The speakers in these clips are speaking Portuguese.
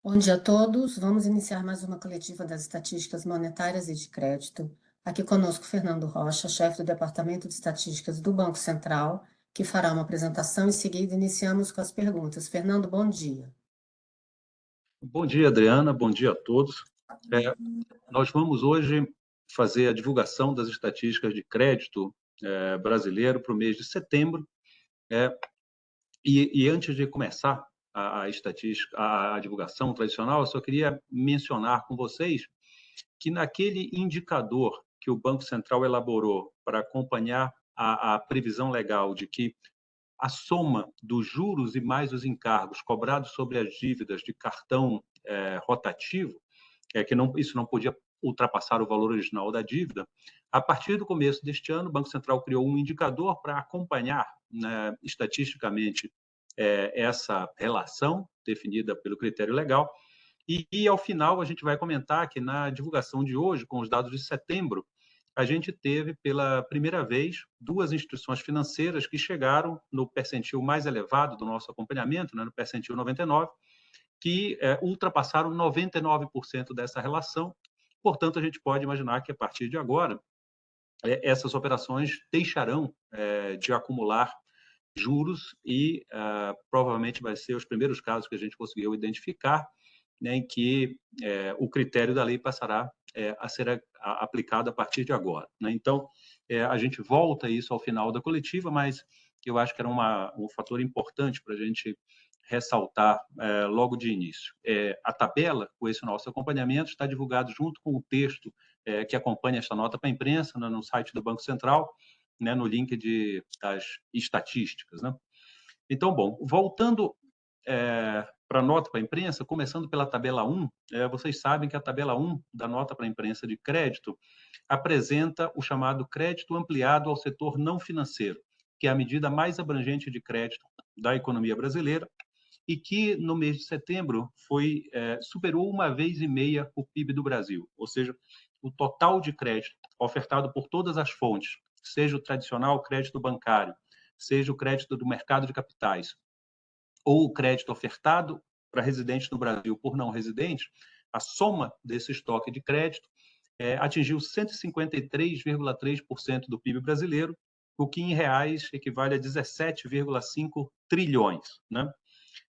Bom dia a todos. Vamos iniciar mais uma coletiva das estatísticas monetárias e de crédito. Aqui conosco Fernando Rocha, chefe do Departamento de Estatísticas do Banco Central, que fará uma apresentação. Em seguida, iniciamos com as perguntas. Fernando, bom dia. Bom dia, Adriana. Bom dia a todos. Nós vamos hoje fazer a divulgação das estatísticas de crédito brasileiro para o mês de setembro. E antes de começar a estatística, a divulgação tradicional, eu só queria mencionar com vocês que naquele indicador que o Banco Central elaborou para acompanhar a previsão legal de que a soma dos juros e mais os encargos cobrados sobre as dívidas de cartão rotativo, que isso não podia ultrapassar o valor original da dívida. A partir do começo deste ano, o Banco Central criou um indicador para acompanhar, né, estatisticamente, essa relação definida pelo critério legal. E, ao final, a gente vai comentar que na divulgação de hoje, com os dados de setembro, a gente teve, pela primeira vez, duas instituições financeiras que chegaram no percentil mais elevado do nosso acompanhamento, né, no percentil 99, que ultrapassaram 99% dessa relação. Portanto, a gente pode imaginar que, a partir de agora, essas operações deixarão de acumular juros e provavelmente vai ser os primeiros casos que a gente conseguiu identificar, né, em que o critério da lei passará a ser aplicado a partir de agora, né? Então, a gente volta a isso ao final da coletiva, mas eu acho que era um fator importante para a gente ressaltar logo de início. A tabela com esse nosso acompanhamento está divulgado junto com o texto que acompanha esta nota para a imprensa, né, no site do Banco Central, né, no link das estatísticas, né? Então, bom, voltando para a nota para a imprensa, começando pela tabela 1, vocês sabem que a tabela 1 da nota para a imprensa de crédito apresenta o chamado crédito ampliado ao setor não financeiro, que é a medida mais abrangente de crédito da economia brasileira e que, no mês de setembro, superou 1,5 vezes o PIB do Brasil, ou seja, o total de crédito ofertado por todas as fontes, seja o tradicional crédito bancário, seja o crédito do mercado de capitais, ou o crédito ofertado para residentes no Brasil por não residentes, a soma desse estoque de crédito atingiu 153,3% do PIB brasileiro, o que em reais equivale a 17,5 trilhões, né?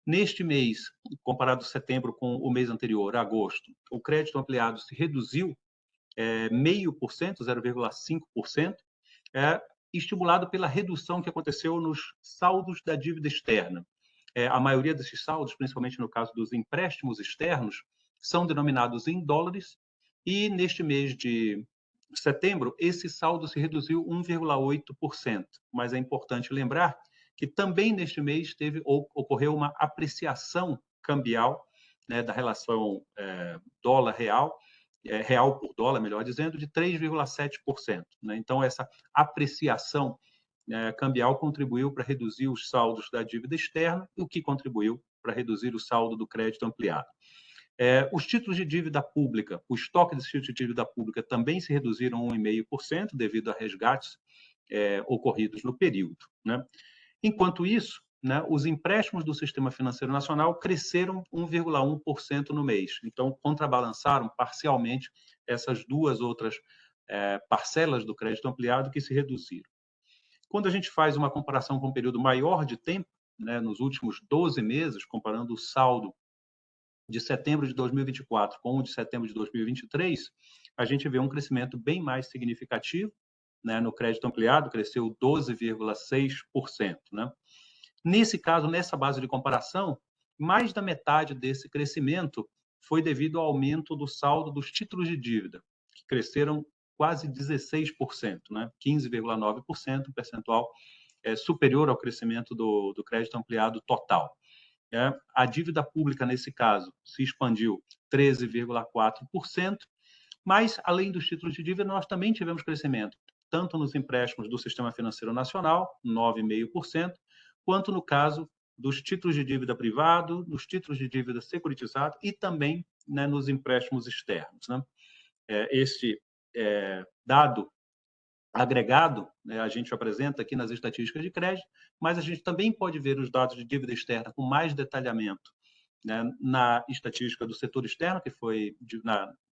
Neste mês, comparado setembro com o mês anterior, agosto, o crédito ampliado se reduziu 0,5%, 0,5%, estimulado pela redução que aconteceu nos saldos da dívida externa. A maioria desses saldos, principalmente no caso dos empréstimos externos, são denominados em dólares e, neste mês de setembro, esse saldo se reduziu 1,8%. Mas é importante lembrar que também neste mês ocorreu uma apreciação cambial, né, da relação dólar-real, real por dólar, melhor dizendo, de 3,7%. Né? Então, essa apreciação cambial contribuiu para reduzir os saldos da dívida externa, o que contribuiu para reduzir o saldo do crédito ampliado. Os títulos de dívida pública, o estoque de títulos de dívida pública também se reduziram 1,5% devido a resgates ocorridos no período, né? Enquanto isso, né, os empréstimos do Sistema Financeiro Nacional cresceram 1,1% no mês. Então, contrabalançaram parcialmente essas duas outras parcelas do crédito ampliado que se reduziram. Quando a gente faz uma comparação com um período maior de tempo, né, nos últimos 12 meses, comparando o saldo de setembro de 2024 com o de setembro de 2023, a gente vê um crescimento bem mais significativo, né, no crédito ampliado, cresceu 12,6%. Né? Nesse caso, nessa base de comparação, mais da metade desse crescimento foi devido ao aumento do saldo dos títulos de dívida, que cresceram quase 16%, né? 15,9%, um percentual superior ao crescimento do crédito ampliado total. A dívida pública, nesse caso, se expandiu 13,4%, mas, além dos títulos de dívida, nós também tivemos crescimento, tanto nos empréstimos do Sistema Financeiro Nacional, 9,5%, quanto no caso dos títulos de dívida privado, nos títulos de dívida securitizado e também, né, nos empréstimos externos, né? Este dado agregado, né, a gente apresenta aqui nas estatísticas de crédito, mas a gente também pode ver os dados de dívida externa com mais detalhamento né, na estatística do setor externo,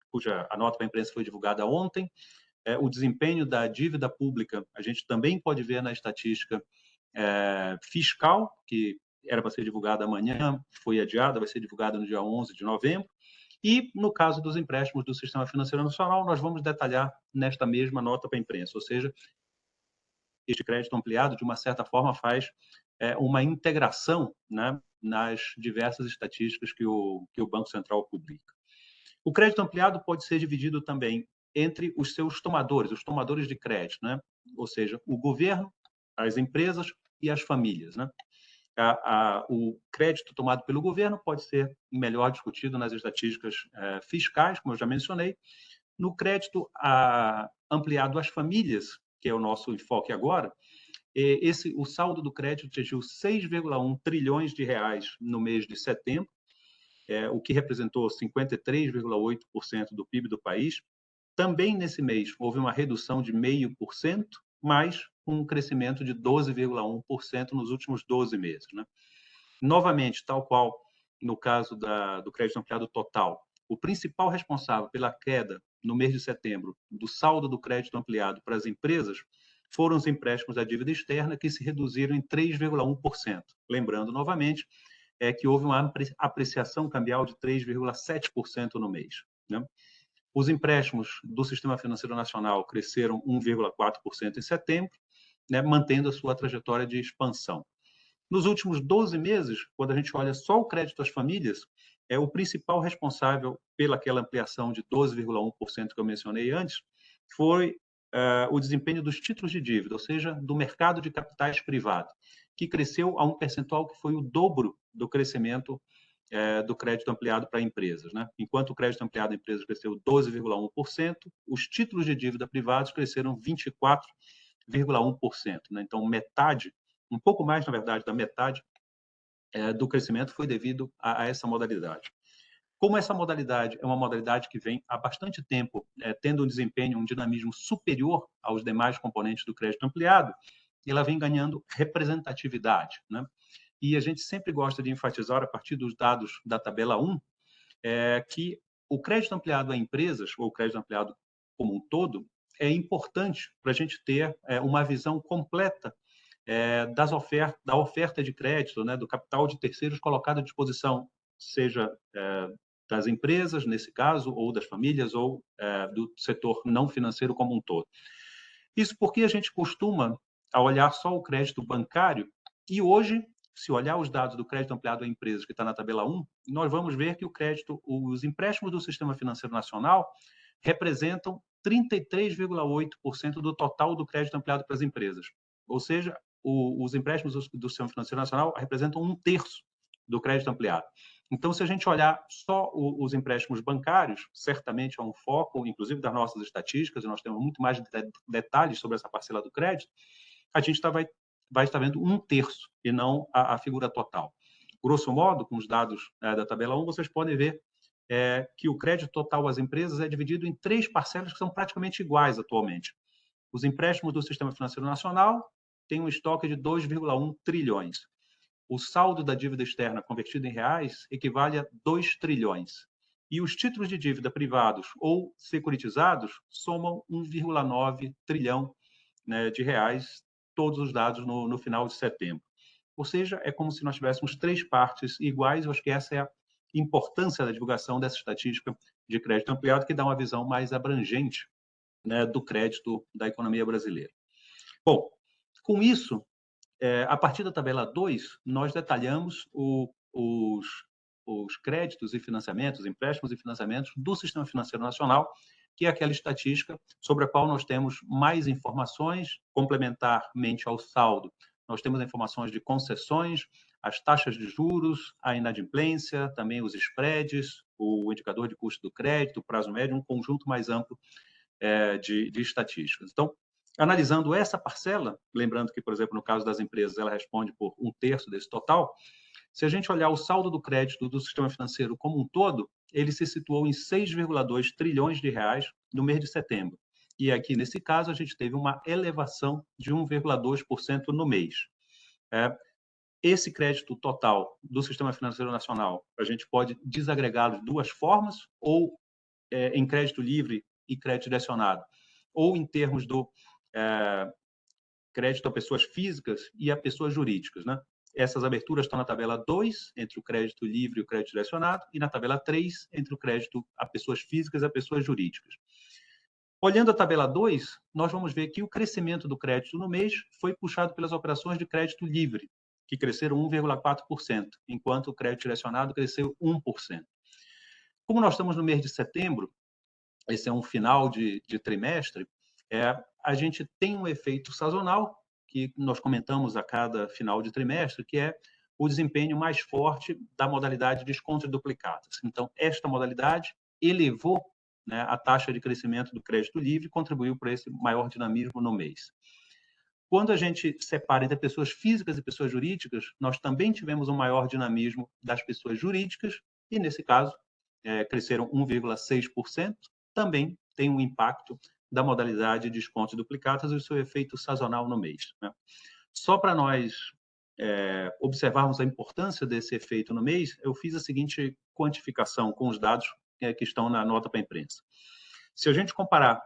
cuja a nota para a imprensa foi divulgada ontem. O desempenho da dívida pública, a gente também pode ver na estatística fiscal, que era para ser divulgada amanhã, foi adiada, vai ser divulgada no dia 11 de novembro. E, no caso dos empréstimos do Sistema Financeiro Nacional, nós vamos detalhar nesta mesma nota para a imprensa, ou seja, este crédito ampliado, de uma certa forma, faz uma integração, né, nas diversas estatísticas que o Banco Central publica. O crédito ampliado pode ser dividido também entre os seus tomadores, os tomadores de crédito, né? Ou seja, o governo, as empresas e as famílias, né? O crédito tomado pelo governo pode ser melhor discutido nas estatísticas fiscais, como eu já mencionei. No crédito ampliado às famílias, que é o nosso enfoque agora, o saldo do crédito atingiu 6,1 trilhões de reais no mês de setembro, o que representou 53,8% do PIB do país. Também nesse mês houve uma redução de 0,5%, mas um crescimento de 12,1% nos últimos 12 meses, né? Novamente, tal qual no caso do crédito ampliado total, o principal responsável pela queda no mês de setembro do saldo do crédito ampliado para as empresas foram os empréstimos da dívida externa, que se reduziram em 3,1%. Lembrando novamente que houve uma apreciação cambial de 3,7% no mês, né? Os empréstimos do Sistema Financeiro Nacional cresceram 1,4% em setembro, né, mantendo a sua trajetória de expansão. Nos últimos 12 meses, quando a gente olha só o crédito às famílias, o principal responsável pelaquela ampliação de 12,1% que eu mencionei antes foi o desempenho dos títulos de dívida, ou seja, do mercado de capitais privado, que cresceu a um percentual que foi o dobro do crescimento do crédito ampliado para empresas, né? Enquanto o crédito ampliado a empresas cresceu 12,1%, os títulos de dívida privados cresceram 24,1%, né? Então, metade, um pouco mais, na verdade, da metade do crescimento foi devido a essa modalidade. Como essa modalidade é uma modalidade que vem há bastante tempo tendo um desempenho, um dinamismo superior aos demais componentes do crédito ampliado, ela vem ganhando representatividade, né? E a gente sempre gosta de enfatizar, a partir dos dados da tabela 1, que o crédito ampliado a empresas, ou o crédito ampliado como um todo, é importante para a gente ter uma visão completa da oferta de crédito, né, do capital de terceiros colocado à disposição, seja das empresas, nesse caso, ou das famílias, ou do setor não financeiro como um todo. Isso porque a gente costuma olhar só o crédito bancário, e hoje, se olhar os dados do crédito ampliado a empresas, que está na tabela 1, nós vamos ver que os empréstimos do Sistema Financeiro Nacional representam 33,8% do total do crédito ampliado para as empresas. Ou seja, os empréstimos do Sistema Financeiro Nacional representam 1/3 do crédito ampliado. Então, se a gente olhar só os empréstimos bancários, certamente é um foco, inclusive das nossas estatísticas, e nós temos muito mais detalhes sobre essa parcela do crédito, a gente vai estar vendo 1/3 e não a figura total. Grosso modo, com os dados da tabela 1, vocês podem ver que o crédito total às empresas é dividido em 3 parcelas que são praticamente iguais atualmente. Os empréstimos do Sistema Financeiro Nacional têm um estoque de 2,1 trilhões. O saldo da dívida externa convertido em reais equivale a 2 trilhões. E os títulos de dívida privados ou securitizados somam 1,9 trilhão, né, de reais, todos os dados no final de setembro. Ou seja, é como se nós tivéssemos 3 partes iguais. Eu acho que essa é a importância da divulgação dessa estatística de crédito ampliado, que dá uma visão mais abrangente, né, do crédito da economia brasileira. Bom, com isso, a partir da tabela 2, nós detalhamos os créditos e financiamentos, empréstimos e financiamentos do Sistema Financeiro Nacional, que é aquela estatística sobre a qual nós temos mais informações, complementarmente ao saldo. Nós temos informações de concessões, as taxas de juros, a inadimplência, também os spreads, o indicador de custo do crédito, o prazo médio, um conjunto mais amplo de estatísticas. Então, analisando essa parcela, lembrando que, por exemplo, no caso das empresas, ela responde por 1/3 desse total, se a gente olhar o saldo do crédito do sistema financeiro como um todo, ele se situou em 6,2 trilhões de reais no mês de setembro. E aqui, nesse caso, a gente teve uma elevação de 1,2% no mês. esse crédito total do Sistema Financeiro Nacional, a gente pode desagregá-lo de duas formas, ou em crédito livre e crédito direcionado, ou em termos do crédito a pessoas físicas e a pessoas jurídicas, né? Essas aberturas estão na tabela 2, entre o crédito livre e o crédito direcionado, e na tabela 3, entre o crédito a pessoas físicas e a pessoas jurídicas. Olhando a tabela 2, nós vamos ver que o crescimento do crédito no mês foi puxado pelas operações de crédito livre, que cresceram 1,4%, enquanto o crédito direcionado cresceu 1%. Como nós estamos no mês de setembro, esse é um final de trimestre, a gente tem um efeito sazonal, que nós comentamos a cada final de trimestre, que é o desempenho mais forte da modalidade desconto e duplicatas. Então, esta modalidade elevou, né, a taxa de crescimento do crédito livre e contribuiu para esse maior dinamismo no mês. Quando a gente separa entre pessoas físicas e pessoas jurídicas, nós também tivemos um maior dinamismo das pessoas jurídicas, e nesse caso, cresceram 1,6%, também tem um impacto da modalidade de descontos e duplicatas e o seu efeito sazonal no mês, né? Só para nós observarmos a importância desse efeito no mês, eu fiz a seguinte quantificação com os dados que estão na nota para a imprensa. Se a gente comparar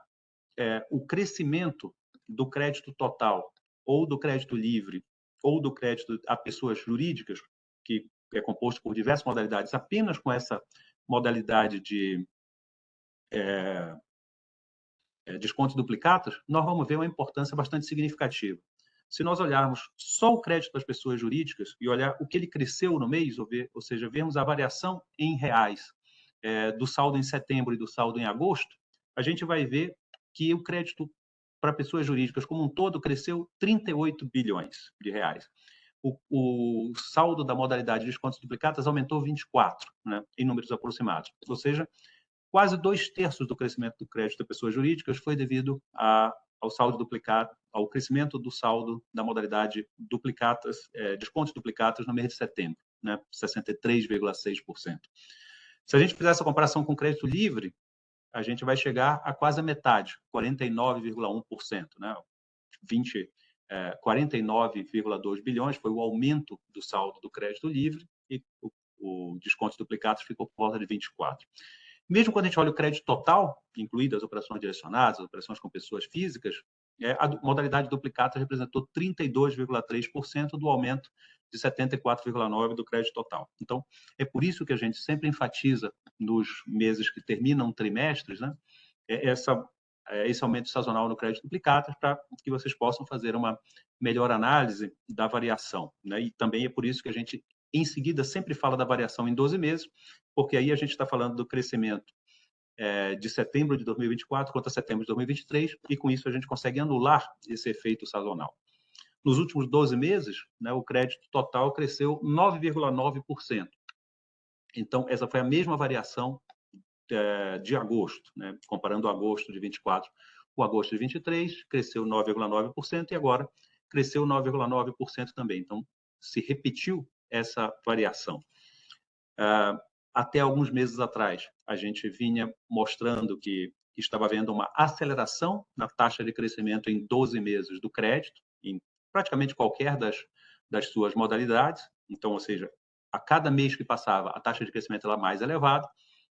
o crescimento do crédito total, ou do crédito livre, ou do crédito a pessoas jurídicas, que é composto por diversas modalidades, apenas com essa modalidade de descontos duplicatas, nós vamos ver uma importância bastante significativa. Se nós olharmos só o crédito das pessoas jurídicas e olhar o que ele cresceu no mês, ou seja, vermos a variação em reais do saldo em setembro e do saldo em agosto, a gente vai ver que o crédito para pessoas jurídicas como um todo cresceu 38 bilhões de reais. O saldo da modalidade de descontos duplicatas aumentou 24, né, em números aproximados. Ou seja, quase 2/3 do crescimento do crédito de pessoas jurídicas foi devido ao saldo duplicado, ao crescimento do saldo da modalidade duplicatas, descontos duplicatas no mês de setembro, né, 63,6%. Se a gente fizer essa comparação com o crédito livre, a gente vai chegar a quase a metade, 49,1%, né? 49,2 bilhões foi o aumento do saldo do crédito livre e o desconto duplicados ficou por volta de 24. Mesmo quando a gente olha o crédito total, incluídas as operações direcionadas, as operações com pessoas físicas, a modalidade duplicata representou 32,3% do aumento de 74,9% do crédito total. Então, é por isso que a gente sempre enfatiza nos meses que terminam trimestres, né, esse aumento sazonal no crédito duplicata, para que vocês possam fazer uma melhor análise da variação, né? E também é por isso que a gente, em seguida, sempre fala da variação em 12 meses, porque aí a gente está falando do crescimento de setembro de 2024 contra setembro de 2023, e com isso a gente consegue anular esse efeito sazonal. Nos últimos 12 meses, né, o crédito total cresceu 9,9%. Então, essa foi a mesma variação de agosto, né? Comparando agosto de 24 com agosto de 23, cresceu 9,9% e agora cresceu 9,9% também. Então, se repetiu essa variação. Até alguns meses atrás, a gente vinha mostrando que estava havendo uma aceleração na taxa de crescimento em 12 meses do crédito, em praticamente qualquer das suas modalidades. Então, ou seja, a cada mês que passava, a taxa de crescimento era mais elevada.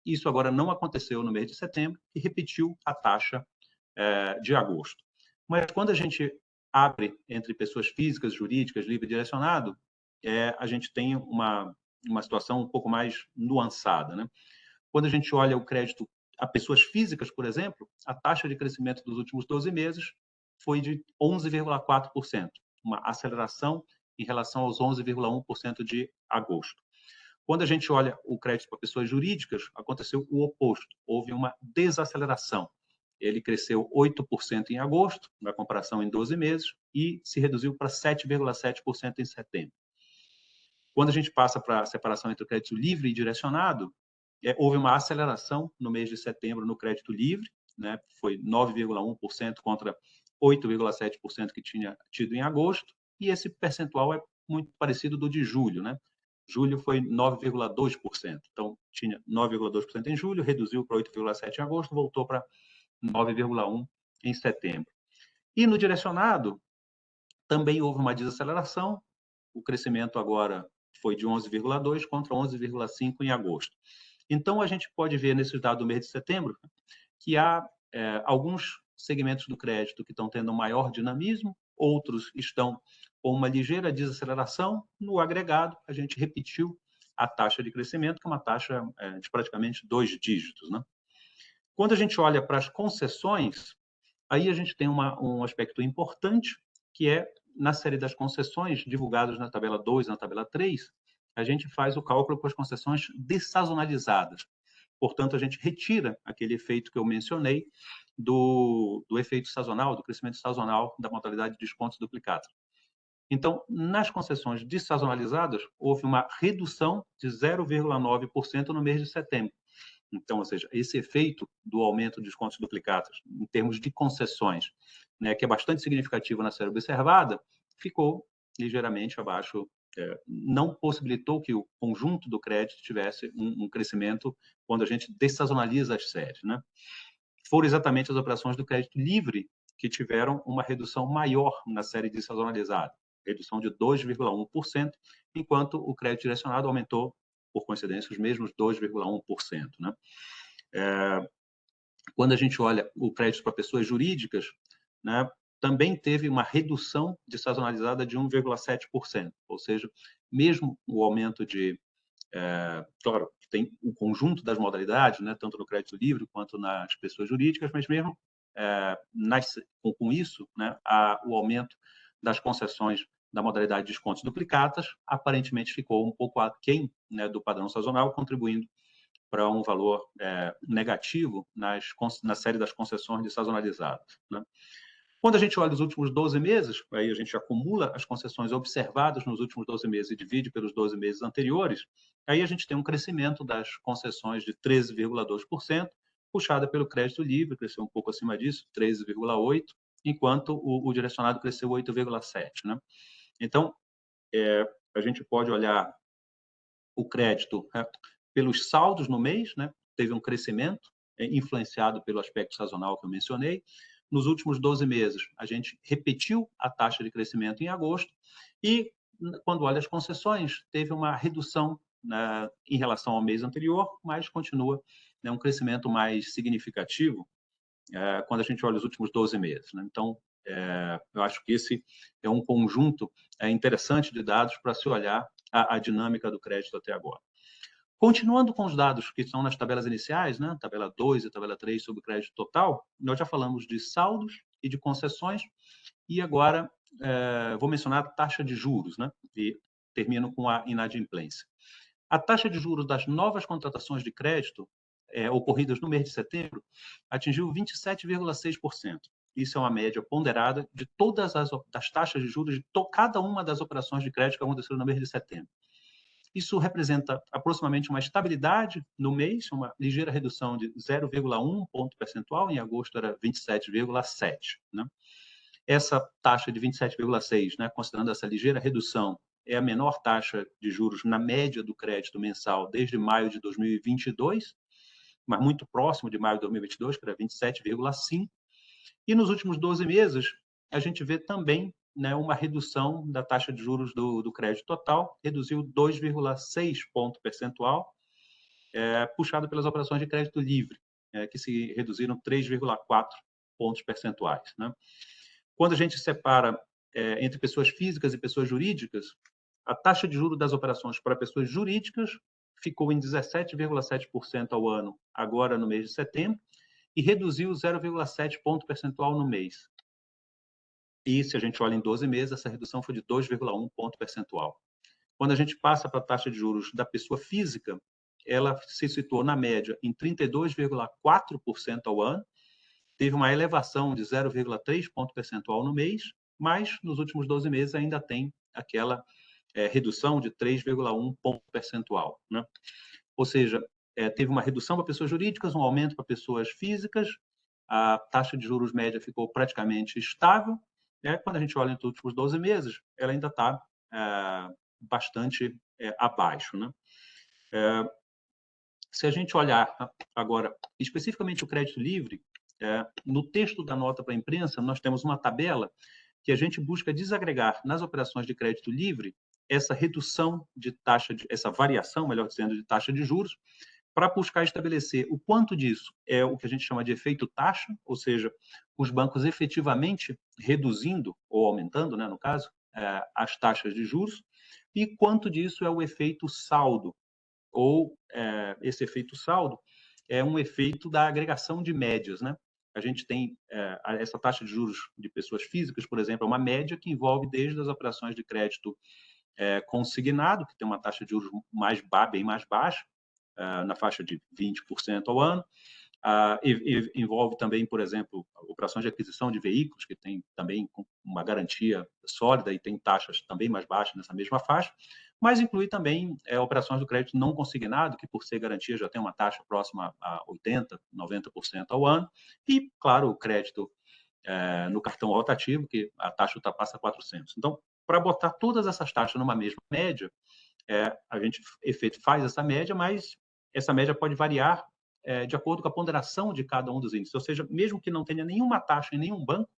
Isso agora não aconteceu no mês de setembro e repetiu a taxa de agosto. Mas quando a gente abre entre pessoas físicas, jurídicas, livre e direcionado, a gente tem uma situação um pouco mais nuançada, né? Quando a gente olha o crédito a pessoas físicas, por exemplo, a taxa de crescimento dos últimos 12 meses foi de 11,4%, uma aceleração em relação aos 11,1% de agosto. Quando a gente olha o crédito para pessoas jurídicas, aconteceu o oposto, houve uma desaceleração. Ele cresceu 8% em agosto, na comparação em 12 meses, e se reduziu para 7,7% em setembro. Quando a gente passa para a separação entre o crédito livre e direcionado, houve uma aceleração no mês de setembro no crédito livre, né? Foi 9,1% contra 8,7% que tinha tido em agosto, e esse percentual é muito parecido do de julho, né? Julho foi 9,2%. Então, tinha 9,2% em julho, reduziu para 8,7% em agosto, voltou para 9,1% em setembro. E no direcionado, também houve uma desaceleração, o crescimento agora foi de 11,2 contra 11,5 em agosto. Então, a gente pode ver nesses dados do mês de setembro que há alguns segmentos do crédito que estão tendo maior dinamismo, outros estão com uma ligeira desaceleração. No agregado, a gente repetiu a taxa de crescimento, que é uma taxa de praticamente 2 dígitos, né? Quando a gente olha para as concessões, aí a gente tem um aspecto importante, que é, na série das concessões, divulgadas na tabela 2 e na tabela 3, a gente faz o cálculo com as concessões dessazonalizadas. Portanto, a gente retira aquele efeito que eu mencionei do efeito sazonal, do crescimento sazonal da modalidade de descontos duplicados. Então, nas concessões dessazonalizadas, houve uma redução de 0,9% no mês de setembro. Então, ou seja, esse efeito do aumento de descontos duplicados, em termos de concessões, né, que é bastante significativo na série observada, ficou ligeiramente abaixo, não possibilitou que o conjunto do crédito tivesse um crescimento quando a gente dessazonaliza as séries, né? Foram exatamente as operações do crédito livre que tiveram uma redução maior na série dessazonalizada, redução de 2,1%, enquanto o crédito direcionado aumentou, por coincidência, os mesmos 2,1%, né? Quando a gente olha o crédito para pessoas jurídicas, né, também teve uma redução dessazonalizada de 1,7%, ou seja, mesmo o aumento de, claro, tem o conjunto das modalidades, né, tanto no crédito livre quanto nas pessoas jurídicas, mas mesmo com isso, né, o aumento das concessões da modalidade de descontos duplicatas aparentemente ficou um pouco aquém, né, do padrão sazonal, contribuindo para um valor negativo na série das concessões dessazonalizadas, né? Quando a gente olha os últimos 12 meses, aí a gente acumula as concessões observadas nos últimos 12 meses e divide pelos 12 meses anteriores, aí a gente tem um crescimento das concessões de 13,2%, puxada pelo crédito livre, cresceu um pouco acima disso, 13,8%, enquanto o direcionado cresceu 8,7%, né? Então, a gente pode olhar o crédito pelos saldos no mês, né? Teve um crescimento influenciado pelo aspecto sazonal que eu mencionei. Nos últimos 12 meses, a gente repetiu a taxa de crescimento em agosto e, quando olha as concessões, teve uma redução, né, em relação ao mês anterior, mas continua, né, um crescimento mais significativo quando a gente olha os últimos 12 meses, né? Então, eu acho que esse é um conjunto interessante de dados para se olhar a dinâmica do crédito até agora. Continuando com os dados que estão nas tabelas iniciais, né, tabela 2 e tabela 3 sobre o crédito total, nós já falamos de saldos e de concessões, e agora vou mencionar a taxa de juros, né, e termino com a inadimplência. A taxa de juros das novas contratações de crédito ocorridas no mês de setembro atingiu 27,6%. Isso é uma média ponderada de todas as taxas de juros de cada uma das operações de crédito que aconteceram no mês de setembro. Isso representa aproximadamente uma estabilidade no mês, uma ligeira redução de 0,1 ponto percentual, em agosto era 27,7, né? Essa taxa de 27,6, né, considerando essa ligeira redução, é a menor taxa de juros na média do crédito mensal desde maio de 2022, mas muito próximo de maio de 2022, que era 27,5. E nos últimos 12 meses, a gente vê também, né, uma redução da taxa de juros do crédito total, reduziu 2,6 ponto percentual, puxado pelas operações de crédito livre, que se reduziram 3,4 pontos percentuais, né? Quando a gente separa entre pessoas físicas e pessoas jurídicas, a taxa de juros das operações para pessoas jurídicas ficou em 17,7% ao ano, agora no mês de setembro, e reduziu 0,7 ponto percentual no mês. E se a gente olha em 12 meses, essa redução foi de 2,1 ponto percentual. Quando a gente passa para a taxa de juros da pessoa física, ela se situou na média em 32,4% ao ano, teve uma elevação de 0,3 ponto percentual no mês, mas nos últimos 12 meses ainda tem aquela redução de 3,1 ponto percentual, né? Ou seja, teve uma redução para pessoas jurídicas, um aumento para pessoas físicas, a taxa de juros média ficou praticamente estável. Quando a gente olha nos últimos 12 meses, ela ainda está bastante abaixo, né? Se a gente olhar agora especificamente o crédito livre, no texto da nota para a imprensa, nós temos uma tabela que a gente busca desagregar nas operações de crédito livre essa redução de taxa, essa variação, melhor dizendo, de taxa de juros, para buscar estabelecer o quanto disso é o que a gente chama de efeito taxa, ou seja, os bancos efetivamente reduzindo ou aumentando, né, no caso, as taxas de juros, e quanto disso é o efeito saldo, ou esse efeito saldo é um efeito da agregação de médias, né? A gente tem essa taxa de juros de pessoas físicas, por exemplo, é uma média que envolve desde as operações de crédito consignado, que tem uma taxa de juros bem mais baixa, na faixa de 20% ao ano. Envolve também, por exemplo, operações de aquisição de veículos, que tem também uma garantia sólida e tem taxas também mais baixas nessa mesma faixa, mas inclui também operações do crédito não consignado, que por ser garantia já tem uma taxa próxima a 80%, 90% ao ano, e, claro, o crédito no cartão rotativo, que a taxa ultrapassa 400%. Então, para botar todas essas taxas numa mesma média, a gente faz essa média, mas essa média pode variar de acordo com a ponderação de cada um dos índices. Ou seja, mesmo que não tenha nenhuma taxa em nenhum banco,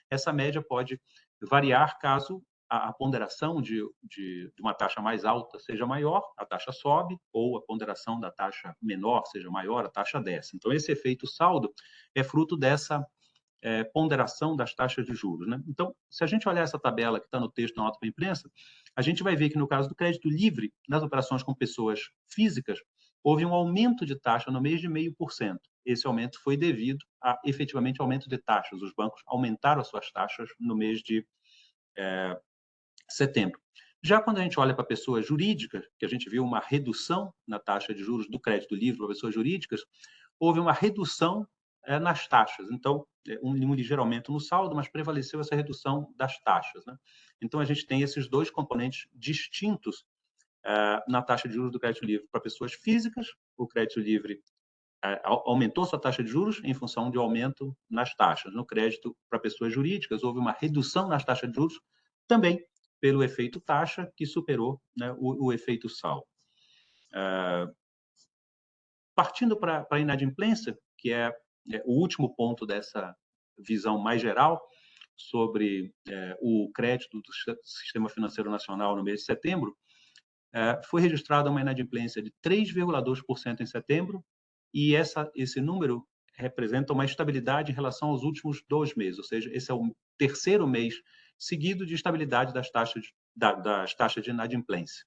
essa média pode variar caso a ponderação de uma taxa mais alta seja maior, a taxa sobe, ou a ponderação da taxa menor seja maior, a taxa desce. Então, esse efeito saldo é fruto dessa ponderação das taxas de juros, né? Então, se a gente olhar essa tabela que está no texto da nota para a imprensa, a gente vai ver que no caso do crédito livre, nas operações com pessoas físicas, houve um aumento de taxa no mês de 0,5%. Esse aumento foi devido a, efetivamente, aumento de taxas. Os bancos aumentaram as suas taxas no mês de setembro. Já quando a gente olha para pessoas jurídicas, que a gente viu uma redução na taxa de juros do crédito livre para pessoas jurídicas, houve uma redução nas taxas. Então, um ligeiro aumento no saldo, mas prevaleceu essa redução das taxas, né? Então, a gente tem esses dois componentes distintos na taxa de juros do crédito livre para pessoas físicas. O crédito livre aumentou sua taxa de juros em função de aumento nas taxas. No crédito para pessoas jurídicas, houve uma redução nas taxas de juros, também pelo efeito taxa, que superou, né, o efeito saldo. Partindo para a inadimplência, que é o último ponto dessa visão mais geral sobre o crédito do Sistema Financeiro Nacional no mês de setembro, foi registrada uma inadimplência de 3,2% em setembro, e esse número representa uma estabilidade em relação aos últimos 2 meses, ou seja, esse é o terceiro mês seguido de estabilidade das taxas de inadimplência.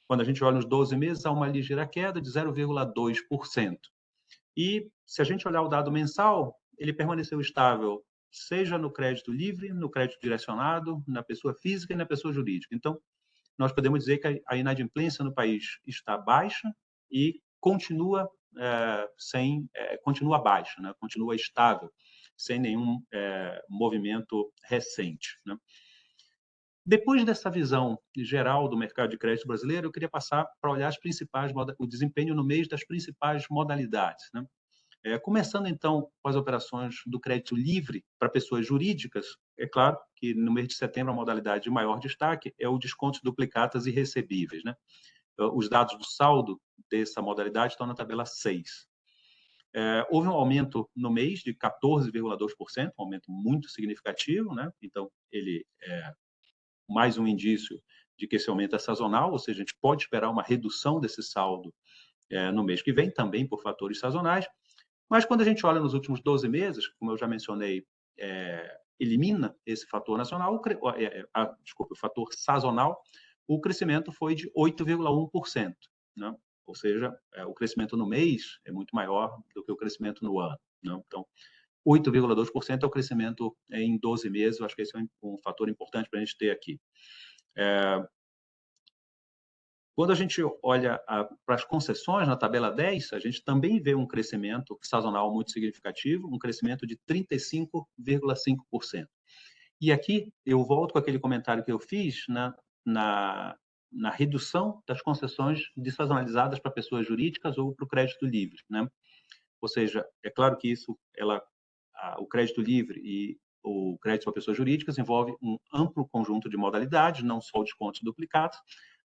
Quando a gente olha nos 12 meses, há uma ligeira queda de 0,2%. E, se a gente olhar o dado mensal, ele permaneceu estável, seja no crédito livre, no crédito direcionado, na pessoa física e na pessoa jurídica. Então, nós podemos dizer que a inadimplência no país está baixa e continua continua baixa, né? Continua estável, sem nenhum movimento recente, né? Depois dessa visão geral do mercado de crédito brasileiro, eu queria passar para olhar o desempenho no mês das principais modalidades, né? Começando, então, com as operações do crédito livre para pessoas jurídicas, é claro que no mês de setembro a modalidade de maior destaque é o desconto de duplicatas e recebíveis, né? Os dados do saldo dessa modalidade estão na tabela 6. Houve um aumento no mês de 14,2%, um aumento muito significativo, né? Então, ele é mais um indício de que esse aumento é sazonal, ou seja, a gente pode esperar uma redução desse saldo no mês que vem, também por fatores sazonais. Mas quando a gente olha nos últimos 12 meses, como eu já mencionei, elimina esse fator nacional, o fator sazonal, o crescimento foi de 8,1%, né? Ou seja, o crescimento no mês é muito maior do que o crescimento no ano, né? Então, 8,2% é o crescimento em 12 meses. Eu acho que esse é um fator importante para a gente ter aqui. Quando a gente olha para as concessões na tabela 10, a gente também vê um crescimento sazonal muito significativo, um crescimento de 35,5%. E aqui eu volto com aquele comentário que eu fiz na redução das concessões desazonalizadas para pessoas jurídicas ou para o crédito livre, né? Ou seja, é claro que o crédito livre e o crédito para pessoas jurídicas envolve um amplo conjunto de modalidades, não só o desconto duplicados,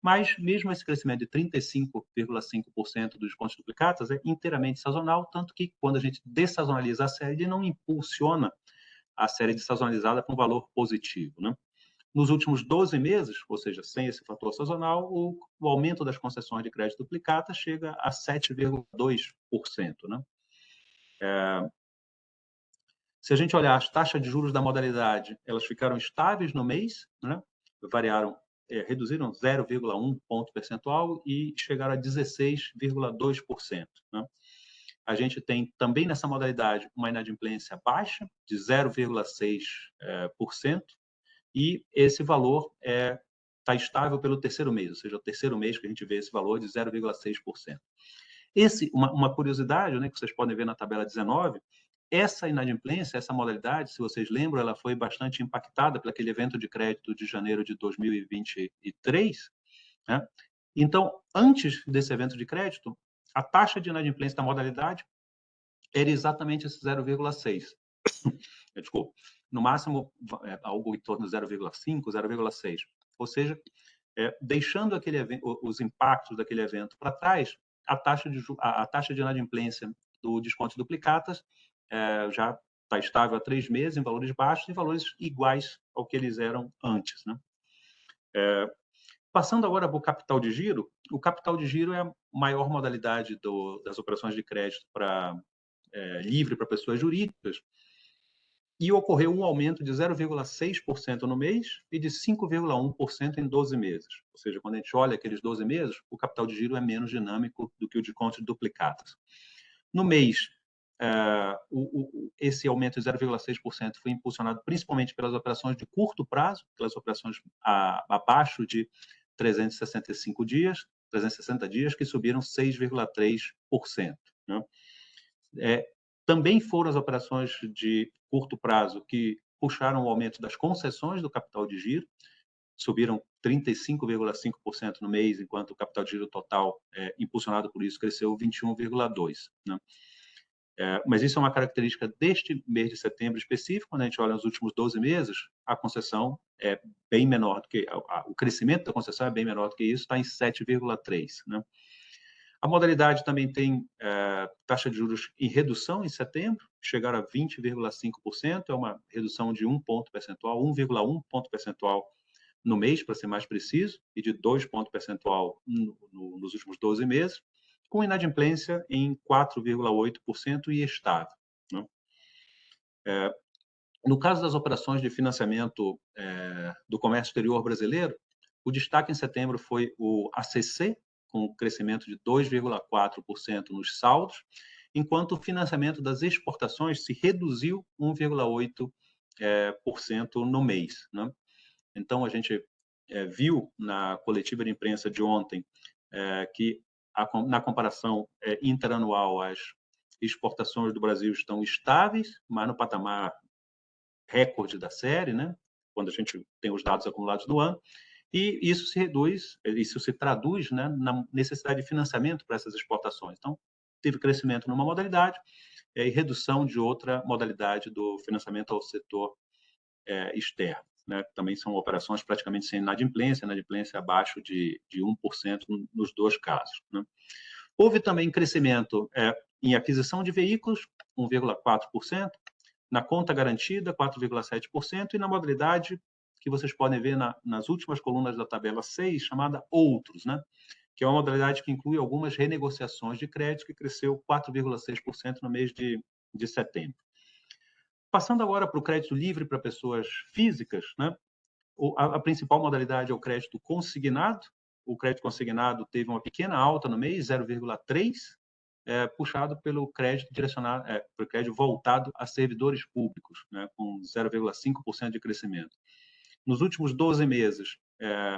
mas mesmo esse crescimento de 35,5% dos descontos duplicados é inteiramente sazonal, tanto que quando a gente dessazonaliza a série, ele não impulsiona a série dessazonalizada para um valor positivo, né? Nos últimos 12 meses, ou seja, sem esse fator sazonal, o aumento das concessões de crédito duplicadas chega a 7,2%, né? Se a gente olhar as taxas de juros da modalidade, elas ficaram estáveis no mês, né? Variaram, reduziram 0,1 ponto percentual e chegaram a 16,2%, né? A gente tem também nessa modalidade uma inadimplência baixa, de 0,6%, e esse valor está estável pelo terceiro mês, ou seja, o terceiro mês que a gente vê esse valor de 0,6%. Uma curiosidade, né, que vocês podem ver na tabela 19, essa inadimplência, essa modalidade, se vocês lembram, ela foi bastante impactada por aquele evento de crédito de janeiro de 2023, né? Então, antes desse evento de crédito, a taxa de inadimplência da modalidade era exatamente esse 0,6. Desculpa. No máximo, algo em torno de 0,5, 0,6. Ou seja, deixando os impactos daquele evento para trás, a taxa de inadimplência do desconto duplicatas já está estável há 3 meses, em valores baixos, em valores iguais ao que eles eram antes, né? Passando agora para o capital de giro, o capital de giro é a maior modalidade das operações de crédito livre para pessoas jurídicas, e ocorreu um aumento de 0,6% no mês e de 5,1% em 12 meses. Ou seja, quando a gente olha aqueles 12 meses, o capital de giro é menos dinâmico do que o desconto de duplicatas. No mês, esse aumento de 0,6% foi impulsionado principalmente pelas operações de curto prazo, pelas operações abaixo de 365 dias, 360 dias, que subiram 6,3%, né? Também foram as operações de curto prazo que puxaram o aumento das concessões do capital de giro, subiram 35,5% no mês, enquanto o capital de giro total, impulsionado por isso, cresceu 21,2%, né? Mas isso é uma característica deste mês de setembro específico. Quando a gente olha nos últimos 12 meses, a concessão é bem menor do que o crescimento da concessão é bem menor do que isso, está em 7,3%, né? A modalidade também tem taxa de juros em redução em setembro, chegaram a 20,5%, é uma redução de 1 ponto percentual, 1,1 ponto percentual no mês, para ser mais preciso, e de 2 pontos percentual nos últimos 12 meses, com inadimplência em 4,8% e estável, né? No caso das operações de financiamento do comércio exterior brasileiro, o destaque em setembro foi o ACC, com crescimento de 2,4% nos saldos, enquanto o financiamento das exportações se reduziu 1,8% no mês, né? Então, a gente viu na coletiva de imprensa de ontem que, na comparação interanual, as exportações do Brasil estão estáveis, mas no patamar recorde da série, né? Quando a gente tem os dados acumulados do ano, e isso se traduz, né, na necessidade de financiamento para essas exportações. Então, teve crescimento numa modalidade e redução de outra modalidade do financiamento ao setor externo, né? Também são operações praticamente sem inadimplência abaixo de 1% nos dois casos, né? Houve também crescimento em aquisição de veículos, 1,4%, na conta garantida, 4,7%, e na modalidade que vocês podem ver nas últimas colunas da tabela 6, chamada Outros, né? Que é uma modalidade que inclui algumas renegociações de crédito, que cresceu 4,6% no mês de setembro. Passando agora para o crédito livre para pessoas físicas, né? A principal modalidade é o crédito consignado. O crédito consignado teve uma pequena alta no mês, 0,3%, puxado pelo crédito direcionado, pelo crédito voltado a servidores públicos, né? Com 0,5% de crescimento. Nos últimos 12 meses,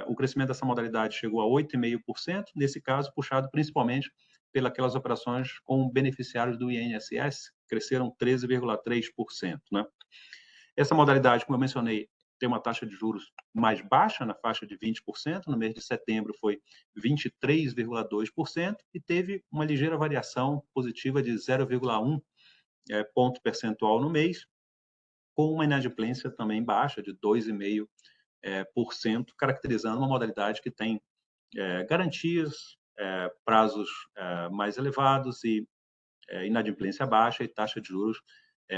o crescimento dessa modalidade chegou a 8,5%, nesse caso puxado principalmente pelas operações com beneficiários do INSS, cresceram 13,3%, né? Essa modalidade, como eu mencionei, tem uma taxa de juros mais baixa, na faixa de 20%, no mês de setembro foi 23,2%, e teve uma ligeira variação positiva de 0,1 ponto percentual no mês, com uma inadimplência também baixa, de 2,5%, caracterizando uma modalidade que tem garantias, prazos mais elevados e inadimplência baixa e taxa de juros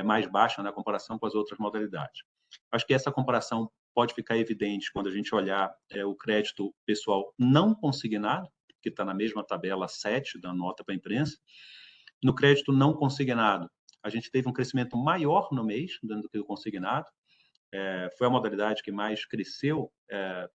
mais baixa na comparação com as outras modalidades. Acho que essa comparação pode ficar evidente quando a gente olhar o crédito pessoal não consignado, que está na mesma tabela 7 da nota para a imprensa. No crédito não consignado, a gente teve um crescimento maior no mês do que o consignado. Foi a modalidade que mais cresceu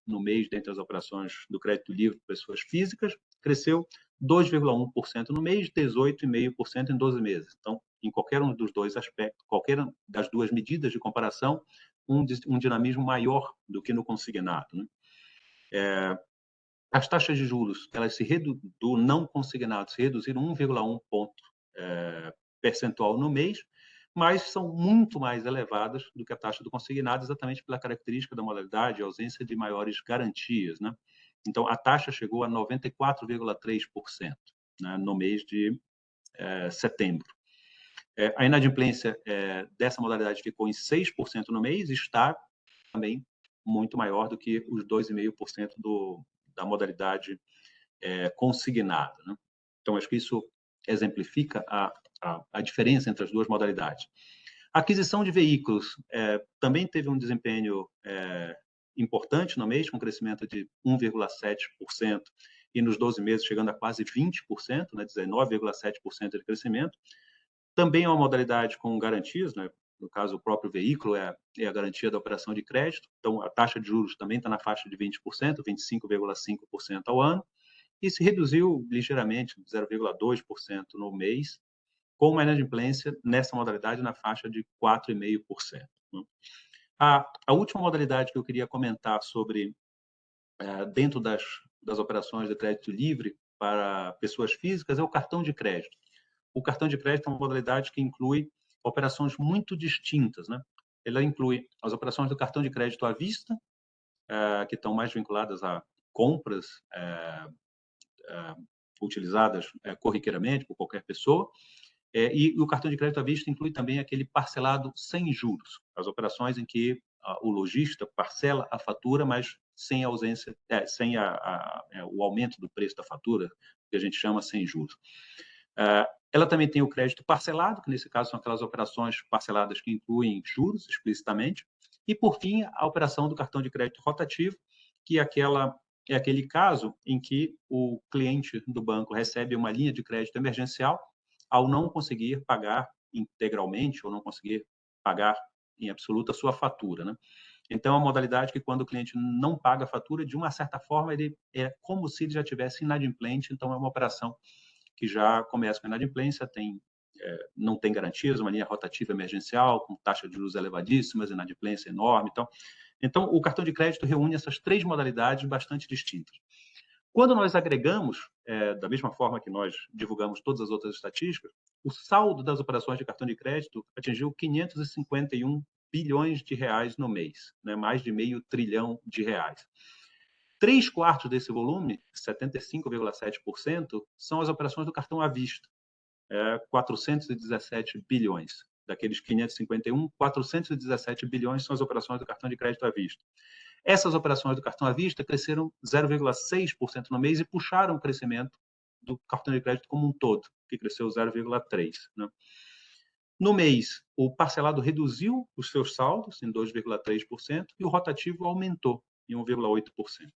no mês dentre as operações do crédito livre para pessoas físicas, cresceu 2,1% no mês, 18,5% em 12 meses. Então, em qualquer um dos dois aspectos, qualquer das duas medidas de comparação, um dinamismo maior do que no consignado, né? As taxas de juros, elas do não consignado, se reduziram 1,1 ponto percentual no mês, mas são muito mais elevadas do que a taxa do consignado, exatamente pela característica da modalidade, a ausência de maiores garantias, né? Então, a taxa chegou a 94,3%, né, no mês de setembro. A inadimplência dessa modalidade ficou em 6% no mês, está também muito maior do que os 2,5% da modalidade consignada, né? Então, acho que isso exemplifica a diferença entre as duas modalidades. A aquisição de veículos também teve um desempenho importante no mês, com crescimento de 1,7%, e nos 12 meses chegando a quase 20%, né, 19,7% de crescimento. Também é uma modalidade com garantias, né? No caso, o próprio veículo é a garantia da operação de crédito, então a taxa de juros também está na faixa de 20%, 25,5% ao ano, e se reduziu ligeiramente, 0,2% no mês, com uma inadimplência nessa modalidade na faixa de 4,5%. A última modalidade que eu queria comentar sobre, dentro das operações de crédito livre para pessoas físicas, é o cartão de crédito. O cartão de crédito é uma modalidade que inclui operações muito distintas, né? Ela inclui as operações do cartão de crédito à vista, que estão mais vinculadas a compras utilizadas corriqueiramente por qualquer pessoa, e o cartão de crédito à vista inclui também aquele parcelado sem juros, as operações em que o lojista parcela a fatura, mas sem a ausência, sem o aumento do preço da fatura, que a gente chama sem juros. Ela também tem o crédito parcelado, que nesse caso são aquelas operações parceladas que incluem juros explicitamente, e por fim a operação do cartão de crédito rotativo, que é aquele caso em que o cliente do banco recebe uma linha de crédito emergencial ao não conseguir pagar integralmente ou não conseguir pagar em absoluto a sua fatura, né? Então, é uma modalidade que, quando o cliente não paga a fatura, de uma certa forma, ele é como se ele já tivesse inadimplente, então é uma operação que já começa com inadimplência, não tem garantias, uma linha rotativa emergencial, com taxa de juros elevadíssimas, inadimplência enorme. Então, o cartão de crédito reúne essas três modalidades bastante distintas. Quando nós agregamos, da mesma forma que nós divulgamos todas as outras estatísticas, o saldo das operações de cartão de crédito atingiu 551 bilhões de reais no mês, né? Mais de meio trilhão de reais. 3/4 desse volume, 75,7%, são as operações do cartão à vista, 417 bilhões. Daqueles 551, 417 bilhões são as operações do cartão de crédito à vista. Essas operações do cartão à vista cresceram 0,6% no mês e puxaram o crescimento do cartão de crédito como um todo, que cresceu 0,3%, né? No mês, o parcelado reduziu os seus saldos em 2,3% e o rotativo aumentou em 1,8%.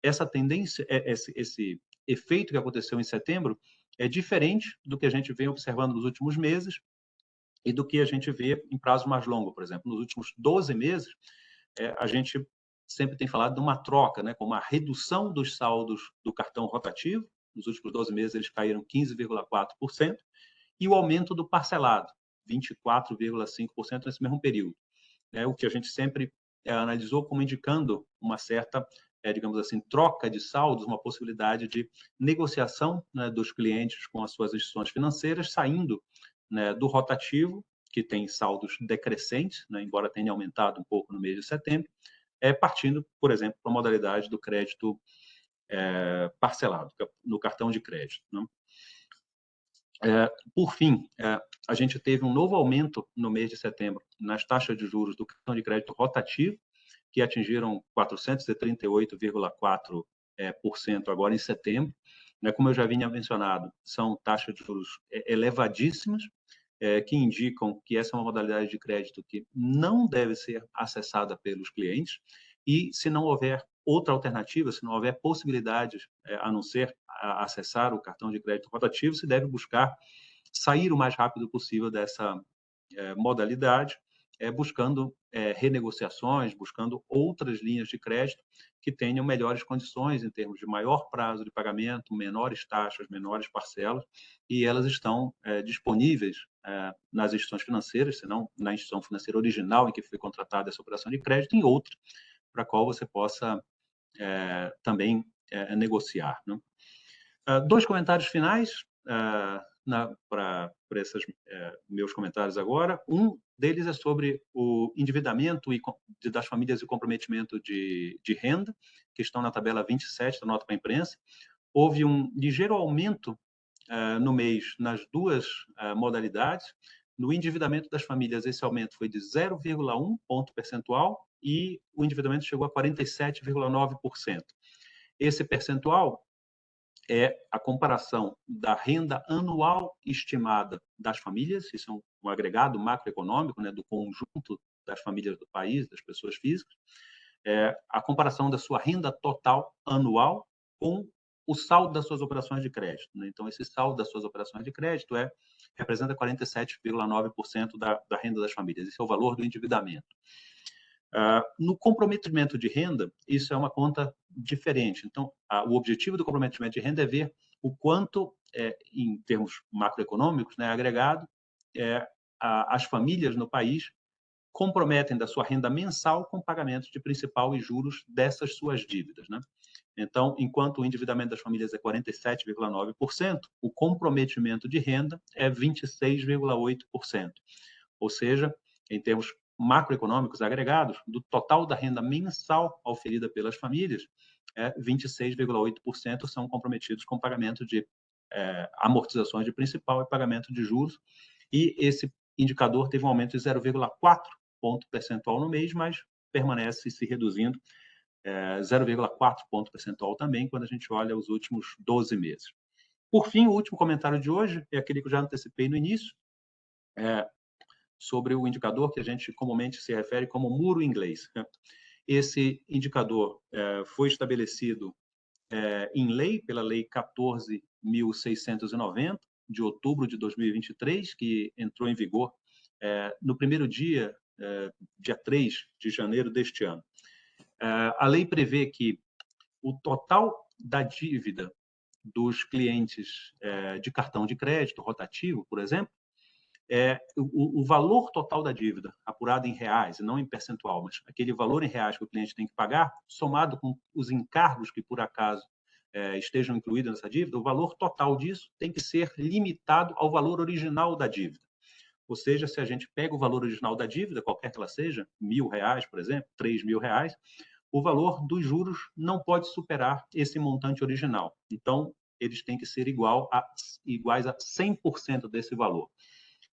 Essa tendência, esse efeito que aconteceu em setembro é diferente do que a gente vem observando nos últimos meses e do que a gente vê em prazo mais longo. Por exemplo, nos últimos 12 meses, a gente sempre tem falado de uma troca, né, com uma redução dos saldos do cartão rotativo. Nos últimos 12 meses, eles caíram 15,4%, e o aumento do parcelado, 24,5% nesse mesmo período. O que a gente sempre analisou como indicando uma certa, digamos assim, troca de saldos, uma possibilidade de negociação, né, dos clientes com as suas instituições financeiras, saindo, né, do rotativo, que tem saldos decrescentes, né, embora tenha aumentado um pouco no mês de setembro, partindo, por exemplo, para a modalidade do crédito parcelado, no cartão de crédito, né? Por fim, a gente teve um novo aumento no mês de setembro nas taxas de juros do cartão de crédito rotativo, que atingiram 438,4% agora em setembro. Como eu já vinha mencionado, são taxas de juros elevadíssimas, que indicam que essa é uma modalidade de crédito que não deve ser acessada pelos clientes, e se não houver outra alternativa, se não houver possibilidades a não ser acessar o cartão de crédito rotativo, se deve buscar sair o mais rápido possível dessa modalidade, buscando renegociações, buscando outras linhas de crédito que tenham melhores condições em termos de maior prazo de pagamento, menores taxas, menores parcelas, e elas estão disponíveis nas instituições financeiras, se não na instituição financeira original em que foi contratada essa operação de crédito, em outra, para a qual você possa também negociar, né? Dois comentários finais para esses meus comentários agora. Um deles é sobre o endividamento das famílias e comprometimento de renda, que estão na tabela 27 da nota para a imprensa. Houve um ligeiro aumento no mês nas duas modalidades. No endividamento das famílias, esse aumento foi de 0,1 ponto percentual e o endividamento chegou a 47,9%. Esse percentual é a comparação da renda anual estimada das famílias, isso é um agregado macroeconômico, né, do conjunto das famílias do país, das pessoas físicas, a comparação da sua renda total anual com o saldo das suas operações de crédito, né? Então, esse saldo das suas operações de crédito representa 47,9% da renda das famílias. Esse é o valor do endividamento. No comprometimento de renda, isso é uma conta diferente. Então, o objetivo do comprometimento de renda é ver o quanto, em termos macroeconômicos, né, agregado, as famílias no país comprometem da sua renda mensal com pagamentos de principal e juros dessas suas dívidas, né? Então, enquanto o endividamento das famílias é 47,9%, o comprometimento de renda é 26,8%. Ou seja, em termos macroeconômicos agregados, do total da renda mensal oferida pelas famílias, 26,8% são comprometidos com pagamento de amortizações de principal e pagamento de juros, e esse indicador teve um aumento de 0,4 ponto percentual no mês, mas permanece se reduzindo 0,4 ponto percentual também quando a gente olha os últimos 12 meses. Por fim, o último comentário de hoje é aquele que eu já antecipei no início, sobre o indicador que a gente comumente se refere como muro inglês. Esse indicador foi estabelecido em lei, pela Lei 14.690, de outubro de 2023, que entrou em vigor no primeiro dia 3 de janeiro deste ano. A lei prevê que o total da dívida dos clientes de cartão de crédito rotativo, por exemplo, o valor total da dívida, apurado em reais, e não em percentual, mas aquele valor em reais que o cliente tem que pagar, somado com os encargos que, por acaso, estejam incluídos nessa dívida, o valor total disso tem que ser limitado ao valor original da dívida. Ou seja, se a gente pega o valor original da dívida, qualquer que ela seja, R$1.000, por exemplo, R$3.000, o valor dos juros não pode superar esse montante original. Então, eles têm que ser iguais a 100% desse valor.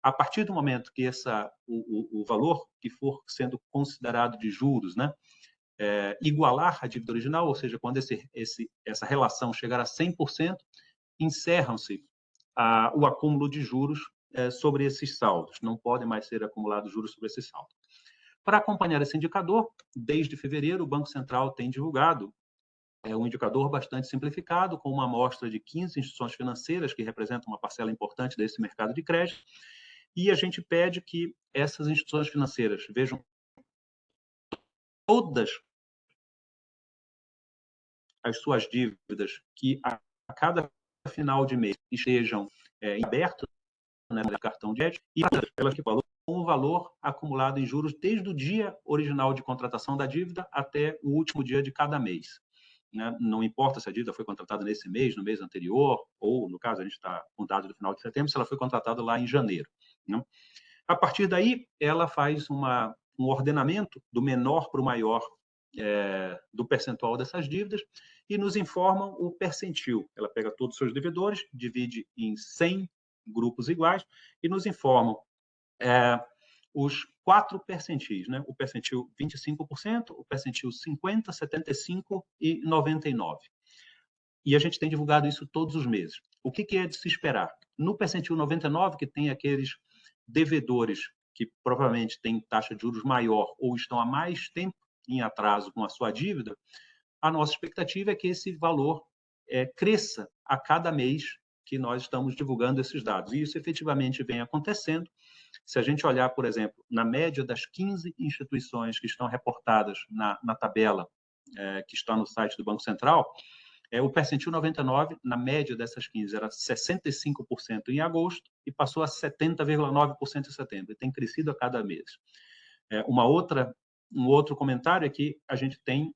A partir do momento que o valor que for sendo considerado de juros, né, igualar a dívida original, ou seja, quando essa relação chegar a 100%, encerram-se o acúmulo de juros sobre esses saldos. Não podem mais ser acumulados juros sobre esse saldo. Para acompanhar esse indicador, desde fevereiro, o Banco Central tem divulgado um indicador bastante simplificado, com uma amostra de 15 instituições financeiras, que representam uma parcela importante desse mercado de crédito, e a gente pede que essas instituições financeiras vejam todas as suas dívidas que a cada final de mês estejam abertas, né, no cartão de crédito, e elas que falam com o valor acumulado em juros desde o dia original de contratação da dívida até o último dia de cada mês. Né? Não importa se a dívida foi contratada nesse mês, no mês anterior, ou, no caso, a gente está com dados do final de setembro, se ela foi contratada lá em janeiro. Né? A partir daí, ela faz um ordenamento do menor para o maior do percentual dessas dívidas e nos informa o percentil. Ela pega todos os seus devedores, divide em 100 grupos iguais e nos informam os 4 percentis, né? O percentil 25%, o percentil 50%, 75% e 99%. E a gente tem divulgado isso todos os meses. O que é de se esperar? No percentil 99, que tem aqueles devedores que provavelmente têm taxa de juros maior ou estão há mais tempo em atraso com a sua dívida, a nossa expectativa é que esse valor cresça a cada mês que nós estamos divulgando esses dados. E isso efetivamente vem acontecendo. Se a gente olhar, por exemplo, na média das 15 instituições que estão reportadas na tabela que está no site do Banco Central, o percentil 99, na média dessas 15, era 65% em agosto e passou a 70,9% em setembro. E tem crescido a cada mês. Um outro comentário é que a gente tem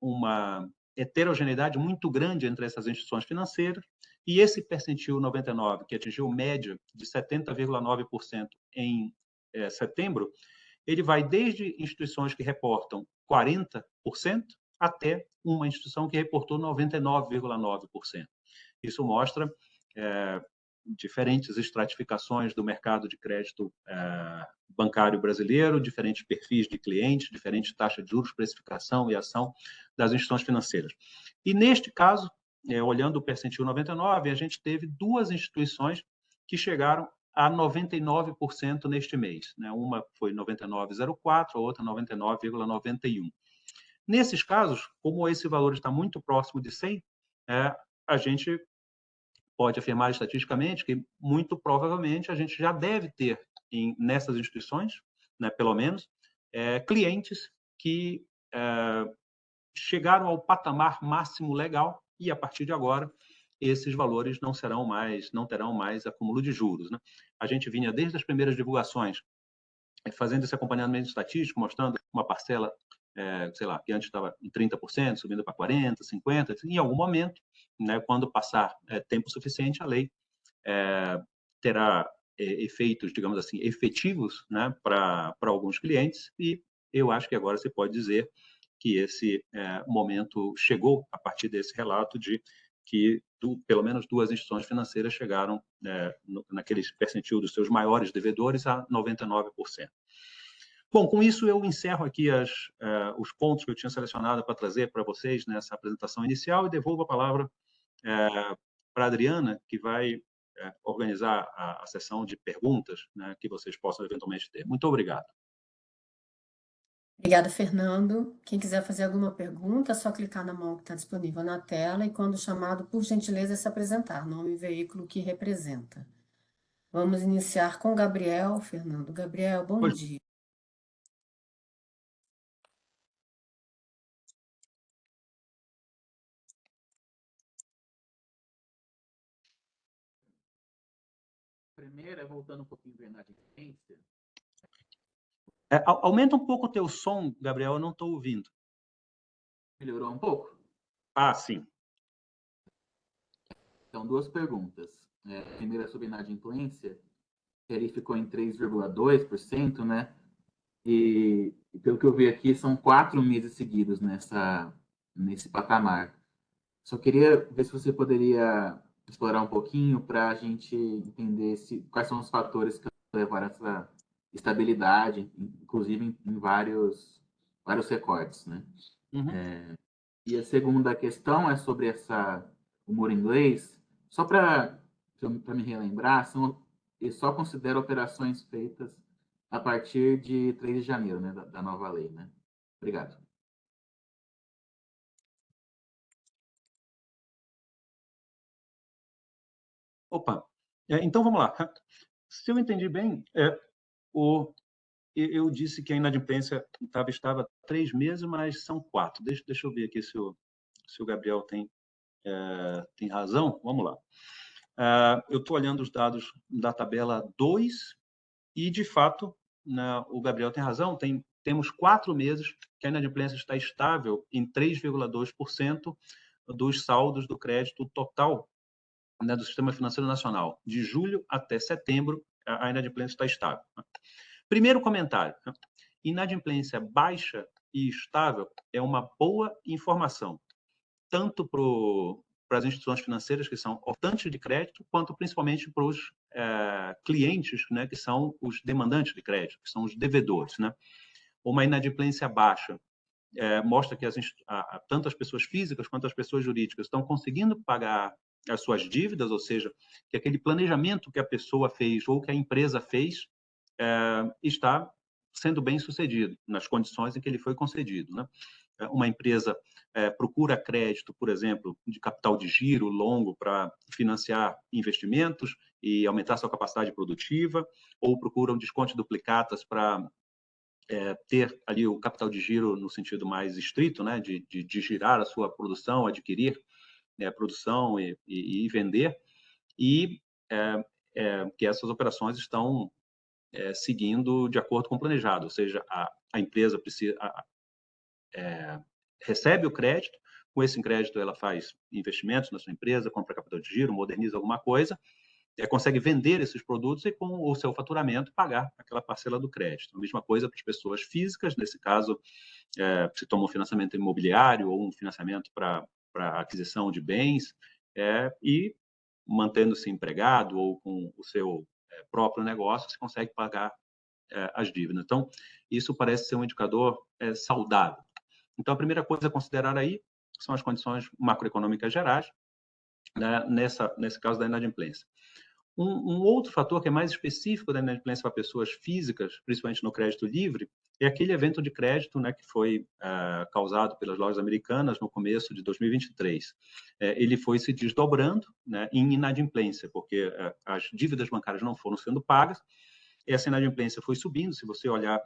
uma heterogeneidade muito grande entre essas instituições financeiras, e esse percentil 99, que atingiu média de 70,9% em setembro, ele vai desde instituições que reportam 40% até uma instituição que reportou 99,9%. Isso mostra diferentes estratificações do mercado de crédito bancário brasileiro, diferentes perfis de clientes, diferentes taxas de juros, precificação e ação das instituições financeiras. E, neste caso, olhando o percentil 99, a gente teve duas instituições que chegaram a 99% neste mês. Uma foi 99,04%, a outra 99,91%. Nesses casos, como esse valor está muito próximo de 100%, a gente pode afirmar estatisticamente que, muito provavelmente, a gente já deve ter nessas instituições, pelo menos, clientes que chegaram ao patamar máximo legal e, a partir de agora, esses valores não terão mais acúmulo de juros. A gente vinha desde as primeiras divulgações fazendo esse acompanhamento estatístico, mostrando uma parcela, sei lá, que antes estava em 30%, subindo para 40%, 50%. Em algum momento, quando passar tempo suficiente, a lei terá efeitos, digamos assim, efetivos para alguns clientes, e eu acho que agora se pode dizer que esse momento chegou a partir desse relato de que pelo menos duas instituições financeiras chegaram naquele percentil dos seus maiores devedores a 99%. Bom, com isso eu encerro aqui os pontos que eu tinha selecionado para trazer para vocês nessa apresentação inicial e devolvo a palavra para a Adriana, que vai organizar a sessão de perguntas que vocês possam eventualmente ter. Muito obrigado. Obrigada, Fernando. Quem quiser fazer alguma pergunta, é só clicar na mão que está disponível na tela e, quando chamado, por gentileza, se apresentar, nome e veículo que representa. Vamos iniciar com Gabriel. Fernando. Gabriel, bom dia. Primeiro, voltando um pouquinho para a inadimplência. Aumenta um pouco o teu som, Gabriel, eu não estou ouvindo. Melhorou um pouco? Ah, sim. Então, duas perguntas. A primeira sobre inadimplência, ele ficou em 3,2%, né? E pelo que eu vi aqui, são 4 meses seguidos nesse patamar. Só queria ver se você poderia explorar um pouquinho para a gente entender quais são os fatores que levaram a essa estabilidade, inclusive em vários recortes, né? Uhum. E a segunda questão é sobre o humor inglês. Só para me relembrar, eu só considero operações feitas a partir de 3 de janeiro, né, da nova lei, né? Obrigado. Opa, então vamos lá. Se eu entendi bem, eu disse que a inadimplência estava 3 meses, mas são 4. Deixa eu ver aqui se o Gabriel tem razão. Vamos lá. Eu estou olhando os dados da tabela 2 e, de fato, o Gabriel tem razão. Temos 4 meses que a inadimplência está estável em 3,2% dos saldos do crédito total do Sistema Financeiro Nacional. De julho até setembro, a inadimplência está estável. Primeiro comentário. Inadimplência baixa e estável é uma boa informação, tanto para as instituições financeiras, que são optantes de crédito, quanto principalmente para os clientes, que são os demandantes de crédito, que são os devedores. Uma inadimplência baixa mostra que tanto as pessoas físicas quanto as pessoas jurídicas estão conseguindo pagar as suas dívidas, ou seja, que aquele planejamento que a pessoa fez ou que a empresa fez está sendo bem sucedido nas condições em que ele foi concedido, né? Uma empresa procura crédito, por exemplo, de capital de giro longo para financiar investimentos e aumentar sua capacidade produtiva, ou procura um desconto de duplicatas para ter ali o capital de giro no sentido mais estrito, né, de girar a sua produção, adquirir produção e vender, e que essas operações estão seguindo de acordo com o planejado, ou seja, a empresa precisa recebe o crédito, com esse crédito ela faz investimentos na sua empresa, compra capital de giro, moderniza alguma coisa, consegue vender esses produtos e com o seu faturamento pagar aquela parcela do crédito. A mesma coisa para as pessoas físicas, nesse caso, se toma um financiamento imobiliário ou um financiamento para aquisição de bens, e mantendo-se empregado ou com o seu próprio negócio, você consegue pagar as dívidas. Então, isso parece ser um indicador saudável. Então, a primeira coisa a considerar aí são as condições macroeconômicas gerais, né, nesse caso da inadimplência. Um outro fator que é mais específico da inadimplência para pessoas físicas, principalmente no crédito livre, é aquele evento de crédito, né, que foi causado pelas lojas americanas no começo de 2023. Ele foi se desdobrando, né, em inadimplência, porque as dívidas bancárias não foram sendo pagas, essa inadimplência foi subindo. Se você olhar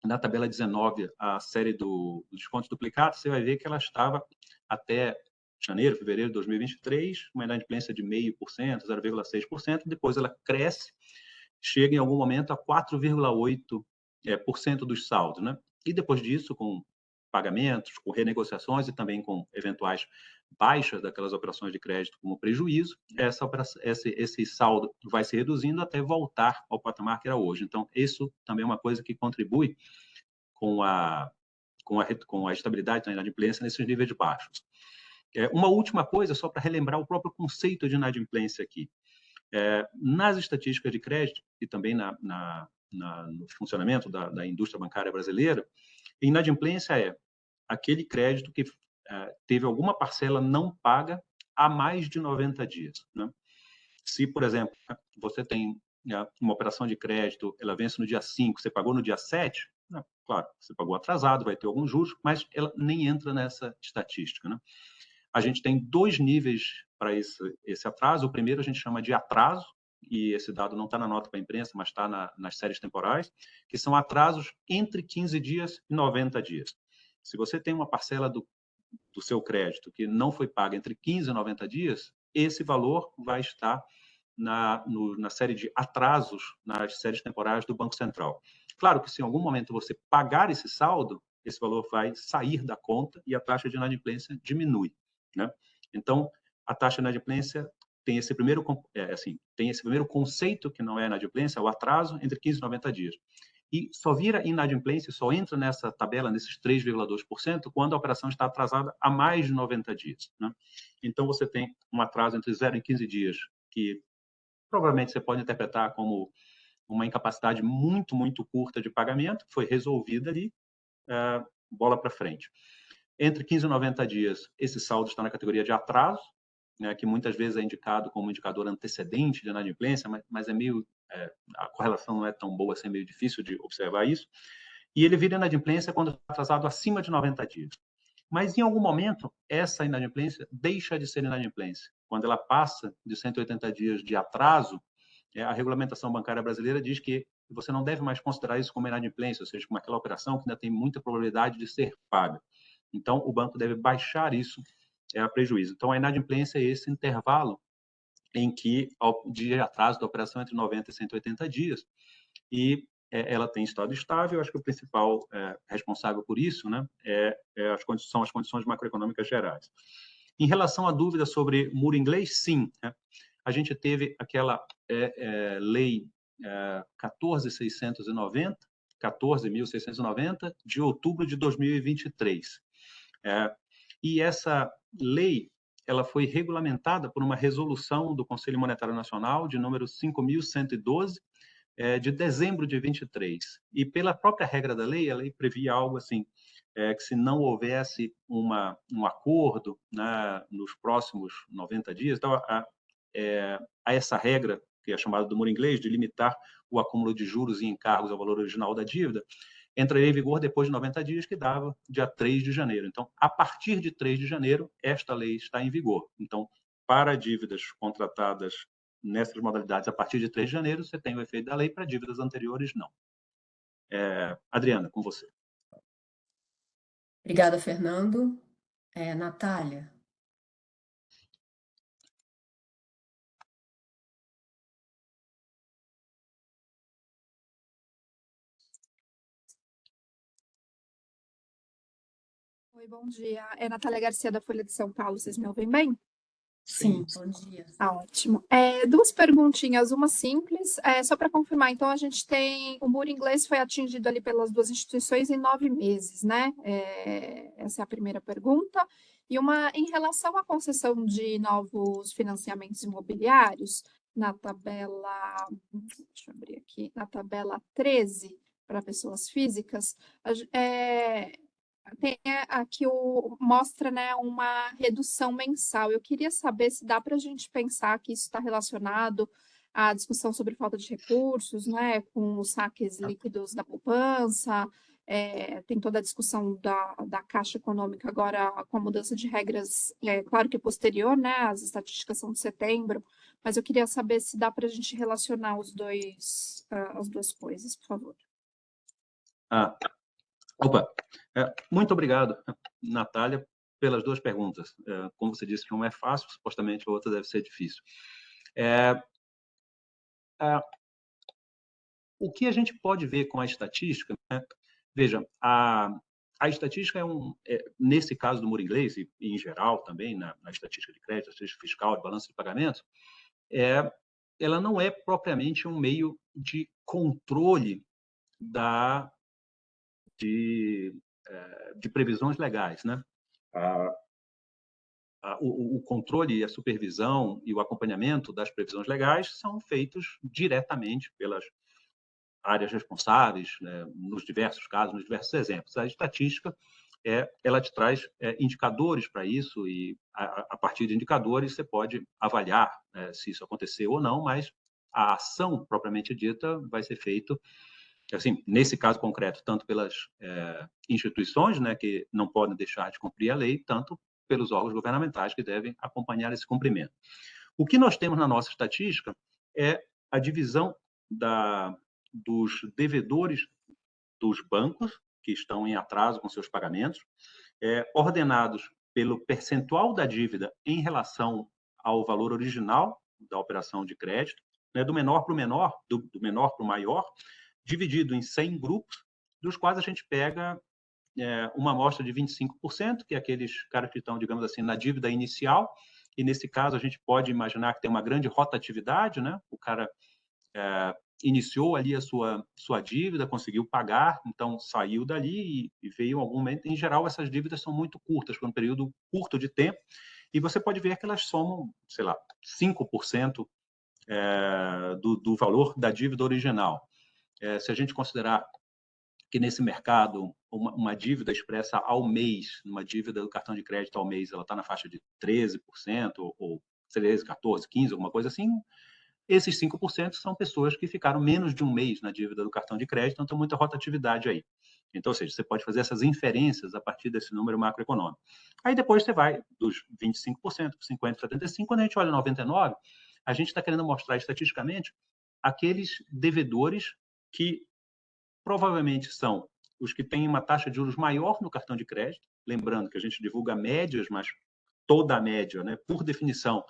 na tabela 19, a série do desconto duplicado, você vai ver que ela estava até janeiro, fevereiro de 2023, uma inadimplência de 0,5%, 0,6%, depois ela cresce, chega em algum momento a 4,8% dos saldos, né? E depois disso, com pagamentos, com renegociações e também com eventuais baixas daquelas operações de crédito como prejuízo, esse saldo vai se reduzindo até voltar ao patamar que era hoje. Então, isso também é uma coisa que contribui com a estabilidade da inadimplência nesses níveis baixos. Uma última coisa, só para relembrar o próprio conceito de inadimplência aqui. Nas estatísticas de crédito e também no funcionamento da indústria bancária brasileira, inadimplência é aquele crédito que teve alguma parcela não paga há mais de 90 dias, né? Se, por exemplo, você tem uma operação de crédito, ela vence no dia 5, você pagou no dia 7, né? Claro, você pagou atrasado, vai ter alguns juros, mas ela nem entra nessa estatística, né? A gente tem dois níveis para esse atraso. O primeiro a gente chama de atraso, e esse dado não está na nota para a imprensa, mas está nas séries temporais, que são atrasos entre 15 dias e 90 dias. Se você tem uma parcela do seu crédito que não foi paga entre 15 e 90 dias, esse valor vai estar na série de atrasos, nas séries temporais do Banco Central. Claro que se em algum momento você pagar esse saldo, esse valor vai sair da conta e a taxa de inadimplência diminui, né? Então, a taxa de inadimplência tem esse primeiro conceito, que não é inadimplência, é o atraso entre 15 e 90 dias. E só vira inadimplência, só entra nessa tabela, nesses 3,2%, quando a operação está atrasada há mais de 90 dias, né? Então, você tem um atraso entre 0 e 15 dias, que provavelmente você pode interpretar como uma incapacidade muito, muito curta de pagamento, que foi resolvida ali, bola para frente. Entre 15 e 90 dias, esse saldo está na categoria de atraso, né, que muitas vezes é indicado como indicador antecedente de inadimplência, mas é meio, a correlação não é tão boa, assim, é meio difícil de observar isso. E ele vira inadimplência quando está atrasado acima de 90 dias. Mas, em algum momento, essa inadimplência deixa de ser inadimplência. Quando ela passa de 180 dias de atraso, a regulamentação bancária brasileira diz que você não deve mais considerar isso como inadimplência, ou seja, como aquela operação que ainda tem muita probabilidade de ser paga. Então, o banco deve baixar isso a prejuízo. Então, a inadimplência é esse intervalo em que o dia de atraso da operação é entre 90 e 180 dias, e ela tem estado estável. Eu acho que o principal responsável por isso, né, são as condições macroeconômicas gerais. Em relação à dúvida sobre muro inglês, sim, né, a gente teve aquela lei 14.690, de outubro de 2023. E essa lei, ela foi regulamentada por uma resolução do Conselho Monetário Nacional, de número 5.112, de dezembro de 23. E pela própria regra da lei, a lei previa algo assim, que se não houvesse um acordo, né, nos próximos 90 dias, então, há essa regra, que é chamada do muro inglês, de limitar o acúmulo de juros e encargos ao valor original da dívida, entraria em vigor depois de 90 dias, que dava dia 3 de janeiro. Então, a partir de 3 de janeiro, esta lei está em vigor. Então, para dívidas contratadas nessas modalidades a partir de 3 de janeiro, você tem o efeito da lei, para dívidas anteriores, não. Adriana, com você. Obrigada, Fernando. Natália. Oi, bom dia. É Natália Garcia, da Folha de São Paulo. Vocês me ouvem bem? Sim, bom dia. Ótimo. Duas perguntinhas, uma simples, só para confirmar. Então, a gente tem o muro inglês foi atingido ali pelas duas instituições em 9 meses, né? Essa é a primeira pergunta. E uma em relação à concessão de novos financiamentos imobiliários, na tabela, deixa eu abrir aqui, na tabela 13, para pessoas físicas, tem aqui mostra, né, uma redução mensal. Eu queria saber se dá para a gente pensar que isso está relacionado à discussão sobre falta de recursos, né, com os saques líquidos da poupança, tem toda a discussão da Caixa Econômica agora com a mudança de regras, claro que posterior, né, as estatísticas são de setembro, mas eu queria saber se dá para a gente relacionar as duas coisas, por favor. Opa, muito obrigado, Natália, pelas duas perguntas. Como você disse, não é fácil, supostamente a outra deve ser difícil. O que a gente pode ver com a estatística, né? Veja, a estatística nesse caso do muro inglês, e em geral também, na estatística de crédito, estatística fiscal, de balanço de pagamentos, ela não é propriamente um meio de controle de previsões legais, né? O controle, a supervisão e o acompanhamento das previsões legais são feitos diretamente pelas áreas responsáveis, né, nos diversos casos, nos diversos exemplos. A estatística, ela te traz indicadores para isso, e a partir de indicadores você pode avaliar se isso aconteceu ou não, mas a ação propriamente dita vai ser feita, assim, nesse caso concreto, tanto pelas instituições, né, que não podem deixar de cumprir a lei, tanto pelos órgãos governamentais que devem acompanhar esse cumprimento. O que nós temos na nossa estatística é a divisão dos devedores dos bancos que estão em atraso com seus pagamentos, ordenados pelo percentual da dívida em relação ao valor original da operação de crédito, né, do menor para o menor, do menor para o maior, dividido em 100 grupos, dos quais a gente pega uma amostra de 25%, que é aqueles caras que estão, digamos assim, na dívida inicial, e nesse caso a gente pode imaginar que tem uma grande rotatividade, né? O cara iniciou ali a sua dívida, conseguiu pagar, então saiu dali e veio algum momento. Em geral, essas dívidas são muito curtas, por um período curto de tempo, e você pode ver que elas somam, sei lá, 5% do valor da dívida original. Se a gente considerar que nesse mercado uma dívida expressa ao mês, uma dívida do cartão de crédito ao mês, ela está na faixa de 13%, ou 13%, 14%, 15%, alguma coisa assim, esses 5% são pessoas que ficaram menos de um mês na dívida do cartão de crédito, então tem muita rotatividade aí. Então, ou seja, você pode fazer essas inferências a partir desse número macroeconômico. Aí depois você vai dos 25%, 50%, 75%, quando a gente olha 99%, a gente está querendo mostrar estatisticamente aqueles devedores que provavelmente são os que têm uma taxa de juros maior no cartão de crédito, lembrando que a gente divulga médias, mas toda a média, né, por definição,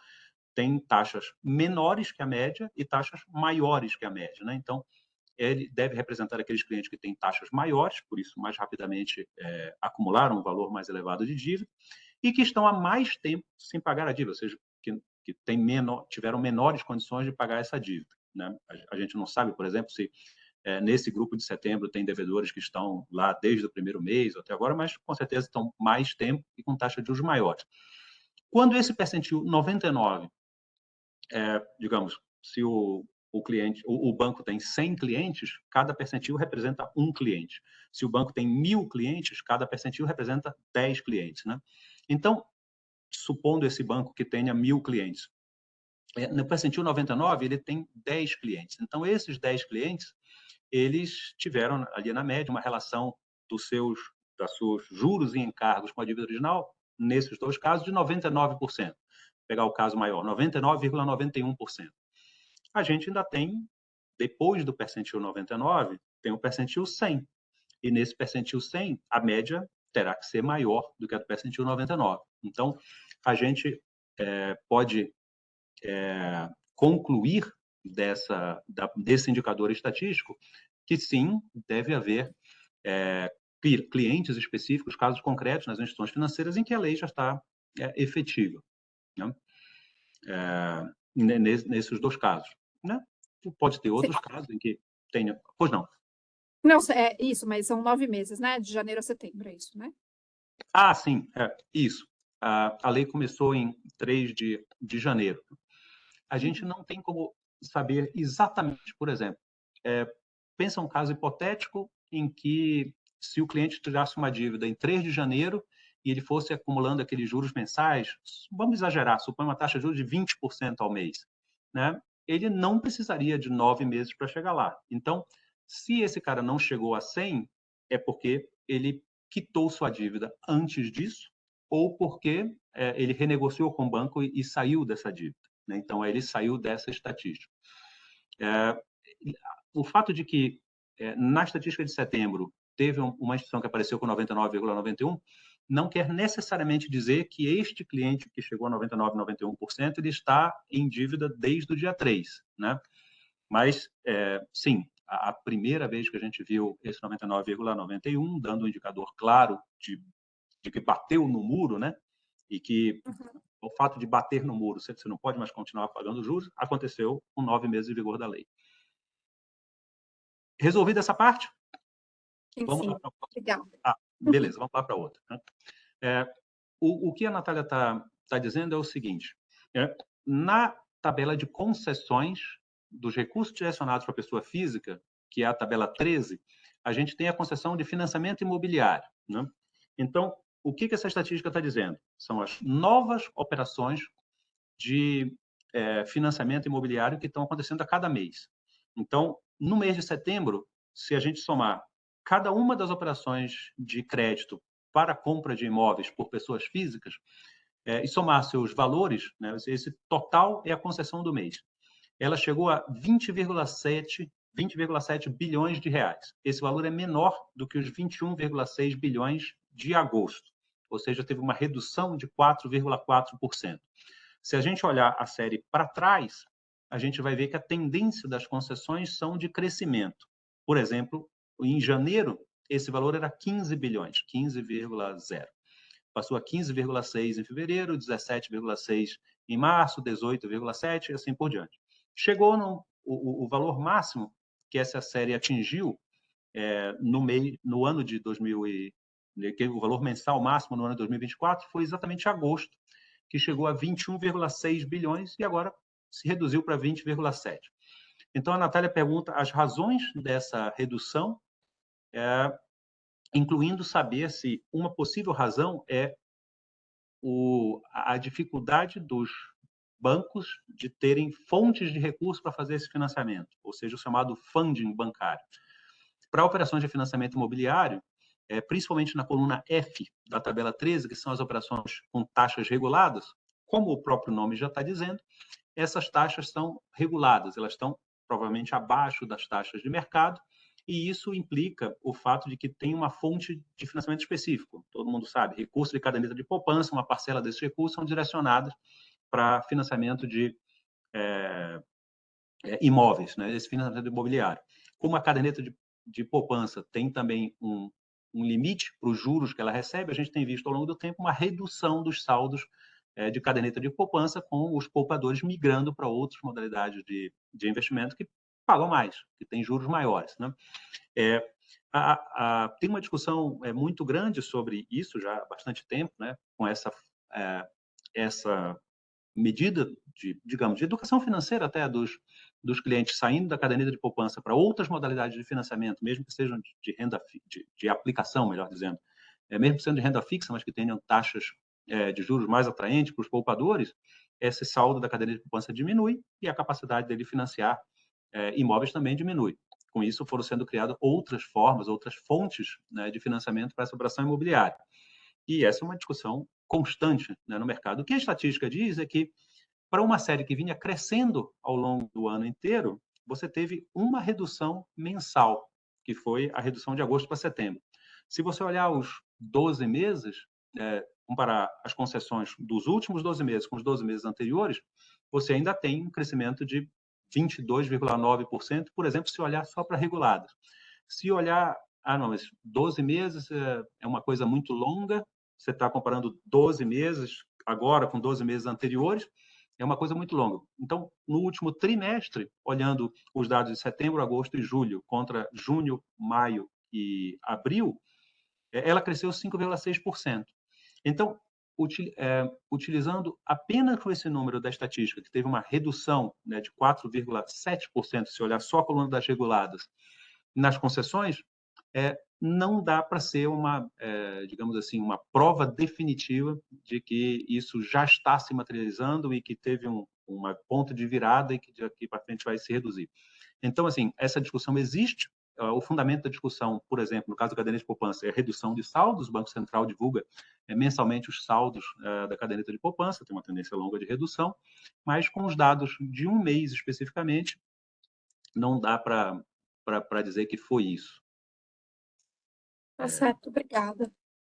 tem taxas menores que a média e taxas maiores que a média, né? Então, ele deve representar aqueles clientes que têm taxas maiores, por isso mais rapidamente acumularam um valor mais elevado de dívida, e que estão há mais tempo sem pagar a dívida, ou seja, que tiveram menores condições de pagar essa dívida, né? A gente não sabe, por exemplo, se nesse grupo de setembro tem devedores que estão lá desde o primeiro mês até agora, mas com certeza estão mais tempo e com taxa de juros maiores. Quando esse percentil 99, digamos, se o o banco tem 100 clientes, cada percentil representa um cliente. Se o banco tem 1.000 clientes, cada percentil representa 10 clientes, né? Então, supondo esse banco que tenha 1.000 clientes, no percentil 99, ele tem 10 clientes. Então, esses 10 clientes, eles tiveram ali na média uma relação dos seus juros e encargos com a dívida original, nesses dois casos, de 99%. Vou pegar o caso maior, 99,91%. A gente ainda tem, depois do percentil 99, tem o percentil 100. E nesse percentil 100, a média terá que ser maior do que a do percentil 99. Então, a gente pode concluir desse indicador estatístico que sim, deve haver clientes específicos, casos concretos nas instituições financeiras em que a lei já está efetiva, né? Nesses dois casos, né? Pode ter outros casos em que tenha... Pois não. Não, é isso, mas são 9 meses, né? De janeiro a setembro, é isso, né? Ah, sim, isso. A lei começou em 3 de janeiro. A gente não tem como saber exatamente, por exemplo, pensa um caso hipotético em que, se o cliente tirasse uma dívida em 3 de janeiro e ele fosse acumulando aqueles juros mensais, vamos exagerar, supõe uma taxa de juros de 20% ao mês, né? Ele não precisaria de 9 meses para chegar lá. Então, se esse cara não chegou a 100, é porque ele quitou sua dívida antes disso ou porque ele renegociou com o banco e saiu dessa dívida, né? Então, ele saiu dessa estatística. O fato de que, na estatística de setembro, teve uma instituição que apareceu com 99,91%, não quer necessariamente dizer que este cliente que chegou a 99,91%, ele está em dívida desde o dia 3, né? Mas, sim, a primeira vez que a gente viu esse 99,91%, dando um indicador claro de que bateu no muro, né? E que o fato de bater no muro, você não pode mais continuar pagando juros, aconteceu com 9 meses de vigor da lei. Resolvida essa parte? Vamos lá para outra. Legal. Beleza, vamos lá para outra, né? O que a Natália está dizendo é o seguinte: na tabela de concessões dos recursos direcionados para a pessoa física, que é a tabela 13, a gente tem a concessão de financiamento imobiliário, né? Então, o que essa estatística está dizendo? São as novas operações de financiamento imobiliário que estão acontecendo a cada mês. Então, no mês de setembro, se a gente somar cada uma das operações de crédito para a compra de imóveis por pessoas físicas e somar seus valores, né, esse total é a concessão do mês. Ela chegou a 20,7 bilhões de reais. Esse valor é menor do que os 21,6 bilhões de agosto, ou seja, teve uma redução de 4,4%. Se a gente olhar a série para trás, a gente vai ver que a tendência das concessões são de crescimento. Por exemplo, em janeiro, esse valor era 15 bilhões, 15,0. Passou a 15,6 em fevereiro, 17,6 em março, 18,7 e assim por diante. Chegou o valor máximo que essa série atingiu no ano de 2000, o valor mensal máximo no ano de 2024 foi exatamente agosto, que chegou a 21,6 bilhões e agora se reduziu para 20,7. Então, a Natália pergunta as razões dessa redução, incluindo saber se uma possível razão é a dificuldade dos bancos de terem fontes de recursos para fazer esse financiamento, ou seja, o chamado funding bancário. Para operações de financiamento imobiliário, principalmente na coluna F da tabela 13, que são as operações com taxas reguladas, como o próprio nome já está dizendo, essas taxas são reguladas, elas estão provavelmente abaixo das taxas de mercado, e isso implica o fato de que tem uma fonte de financiamento específico. Todo mundo sabe, recurso de caderneta de poupança, uma parcela desses recursos são direcionados para financiamento de imóveis, né? Esse financiamento imobiliário. Como a caderneta de poupança tem também um limite para os juros que ela recebe, a gente tem visto ao longo do tempo uma redução dos saldos de caderneta de poupança, com os poupadores migrando para outras modalidades de investimento que pagam mais, que têm juros maiores, né? Tem uma discussão muito grande sobre isso já há bastante tempo, né? Com essa medida de, digamos, de educação financeira até dos clientes saindo da caderneta de poupança para outras modalidades de financiamento, mesmo que sejam de renda, de aplicação, melhor dizendo, mesmo sendo de renda fixa, mas que tenham taxas de juros mais atraentes para os poupadores, esse saldo da caderneta de poupança diminui e a capacidade dele financiar imóveis também diminui. Com isso, foram sendo criadas outras formas, outras fontes, né, de financiamento para essa operação imobiliária. E essa é uma discussão constante, né, no mercado. O que a estatística diz é que, para uma série que vinha crescendo ao longo do ano inteiro, você teve uma redução mensal, que foi a redução de agosto para setembro. Se você olhar os 12 meses, comparar as concessões dos últimos 12 meses com os 12 meses anteriores, você ainda tem um crescimento de 22,9%, por exemplo, se olhar só para reguladas. Se olhar, não, mas 12 meses é uma coisa muito longa, você está comparando 12 meses agora com 12 meses anteriores, é uma coisa muito longa. Então, no último trimestre, olhando os dados de setembro, agosto e julho contra junho, maio e abril, ela cresceu 5,6%. Então, utilizando apenas com esse número da estatística, que teve uma redução, né, de 4,7%, se olhar só a coluna das reguladas, nas concessões, não dá para ser uma, digamos assim, uma prova definitiva de que isso já está se materializando e que teve uma ponto de virada e que daqui para frente vai se reduzir. Então, assim, essa discussão existe. O fundamento da discussão, por exemplo, no caso da caderneta de poupança, é a redução de saldos. O Banco Central divulga mensalmente os saldos da caderneta de poupança, tem uma tendência longa de redução, mas com os dados de um mês especificamente, não dá para dizer que foi isso. Tá certo, obrigada.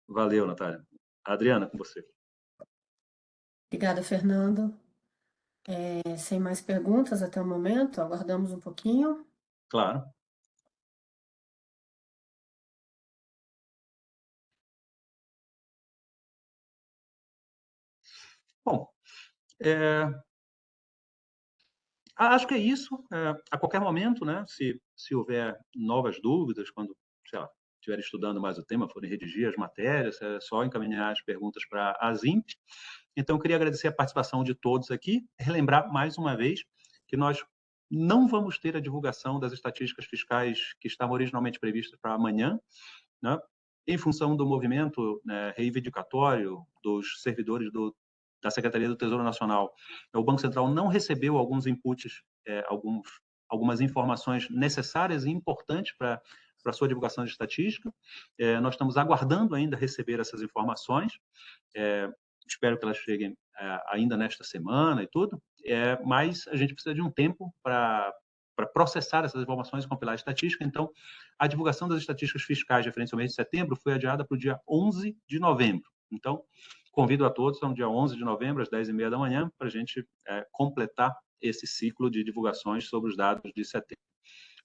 Valeu, Natália. Adriana, com você. Obrigada, Fernando. Sem mais perguntas até o momento, aguardamos um pouquinho. Claro. Bom, acho que é isso. A qualquer momento, né, se houver novas dúvidas, quando, sei lá, estiverem estudando mais o tema, forem redigir as matérias, é só encaminhar as perguntas para a ZIMP. Então, eu queria agradecer a participação de todos aqui, relembrar mais uma vez que nós não vamos ter a divulgação das estatísticas fiscais que estavam originalmente previstas para amanhã, né, em função do movimento, né, reivindicatório dos servidores da Secretaria do Tesouro Nacional. O Banco Central não recebeu alguns inputs, algumas informações necessárias e importantes para a sua divulgação de estatística. Nós estamos aguardando ainda receber essas informações. Espero que elas cheguem ainda nesta semana e tudo, mas a gente precisa de um tempo para processar essas informações e compilar a estatística. Então, a divulgação das estatísticas fiscais referentes ao mês de setembro foi adiada para o dia 11 de novembro. Então, convido a todos no dia 11 de novembro, às 10h30 da manhã, para a gente completar esse ciclo de divulgações sobre os dados de setembro.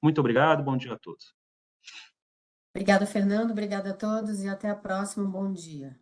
Muito obrigado, bom dia a todos. Obrigada, Fernando, obrigada a todos e até a próxima, um bom dia.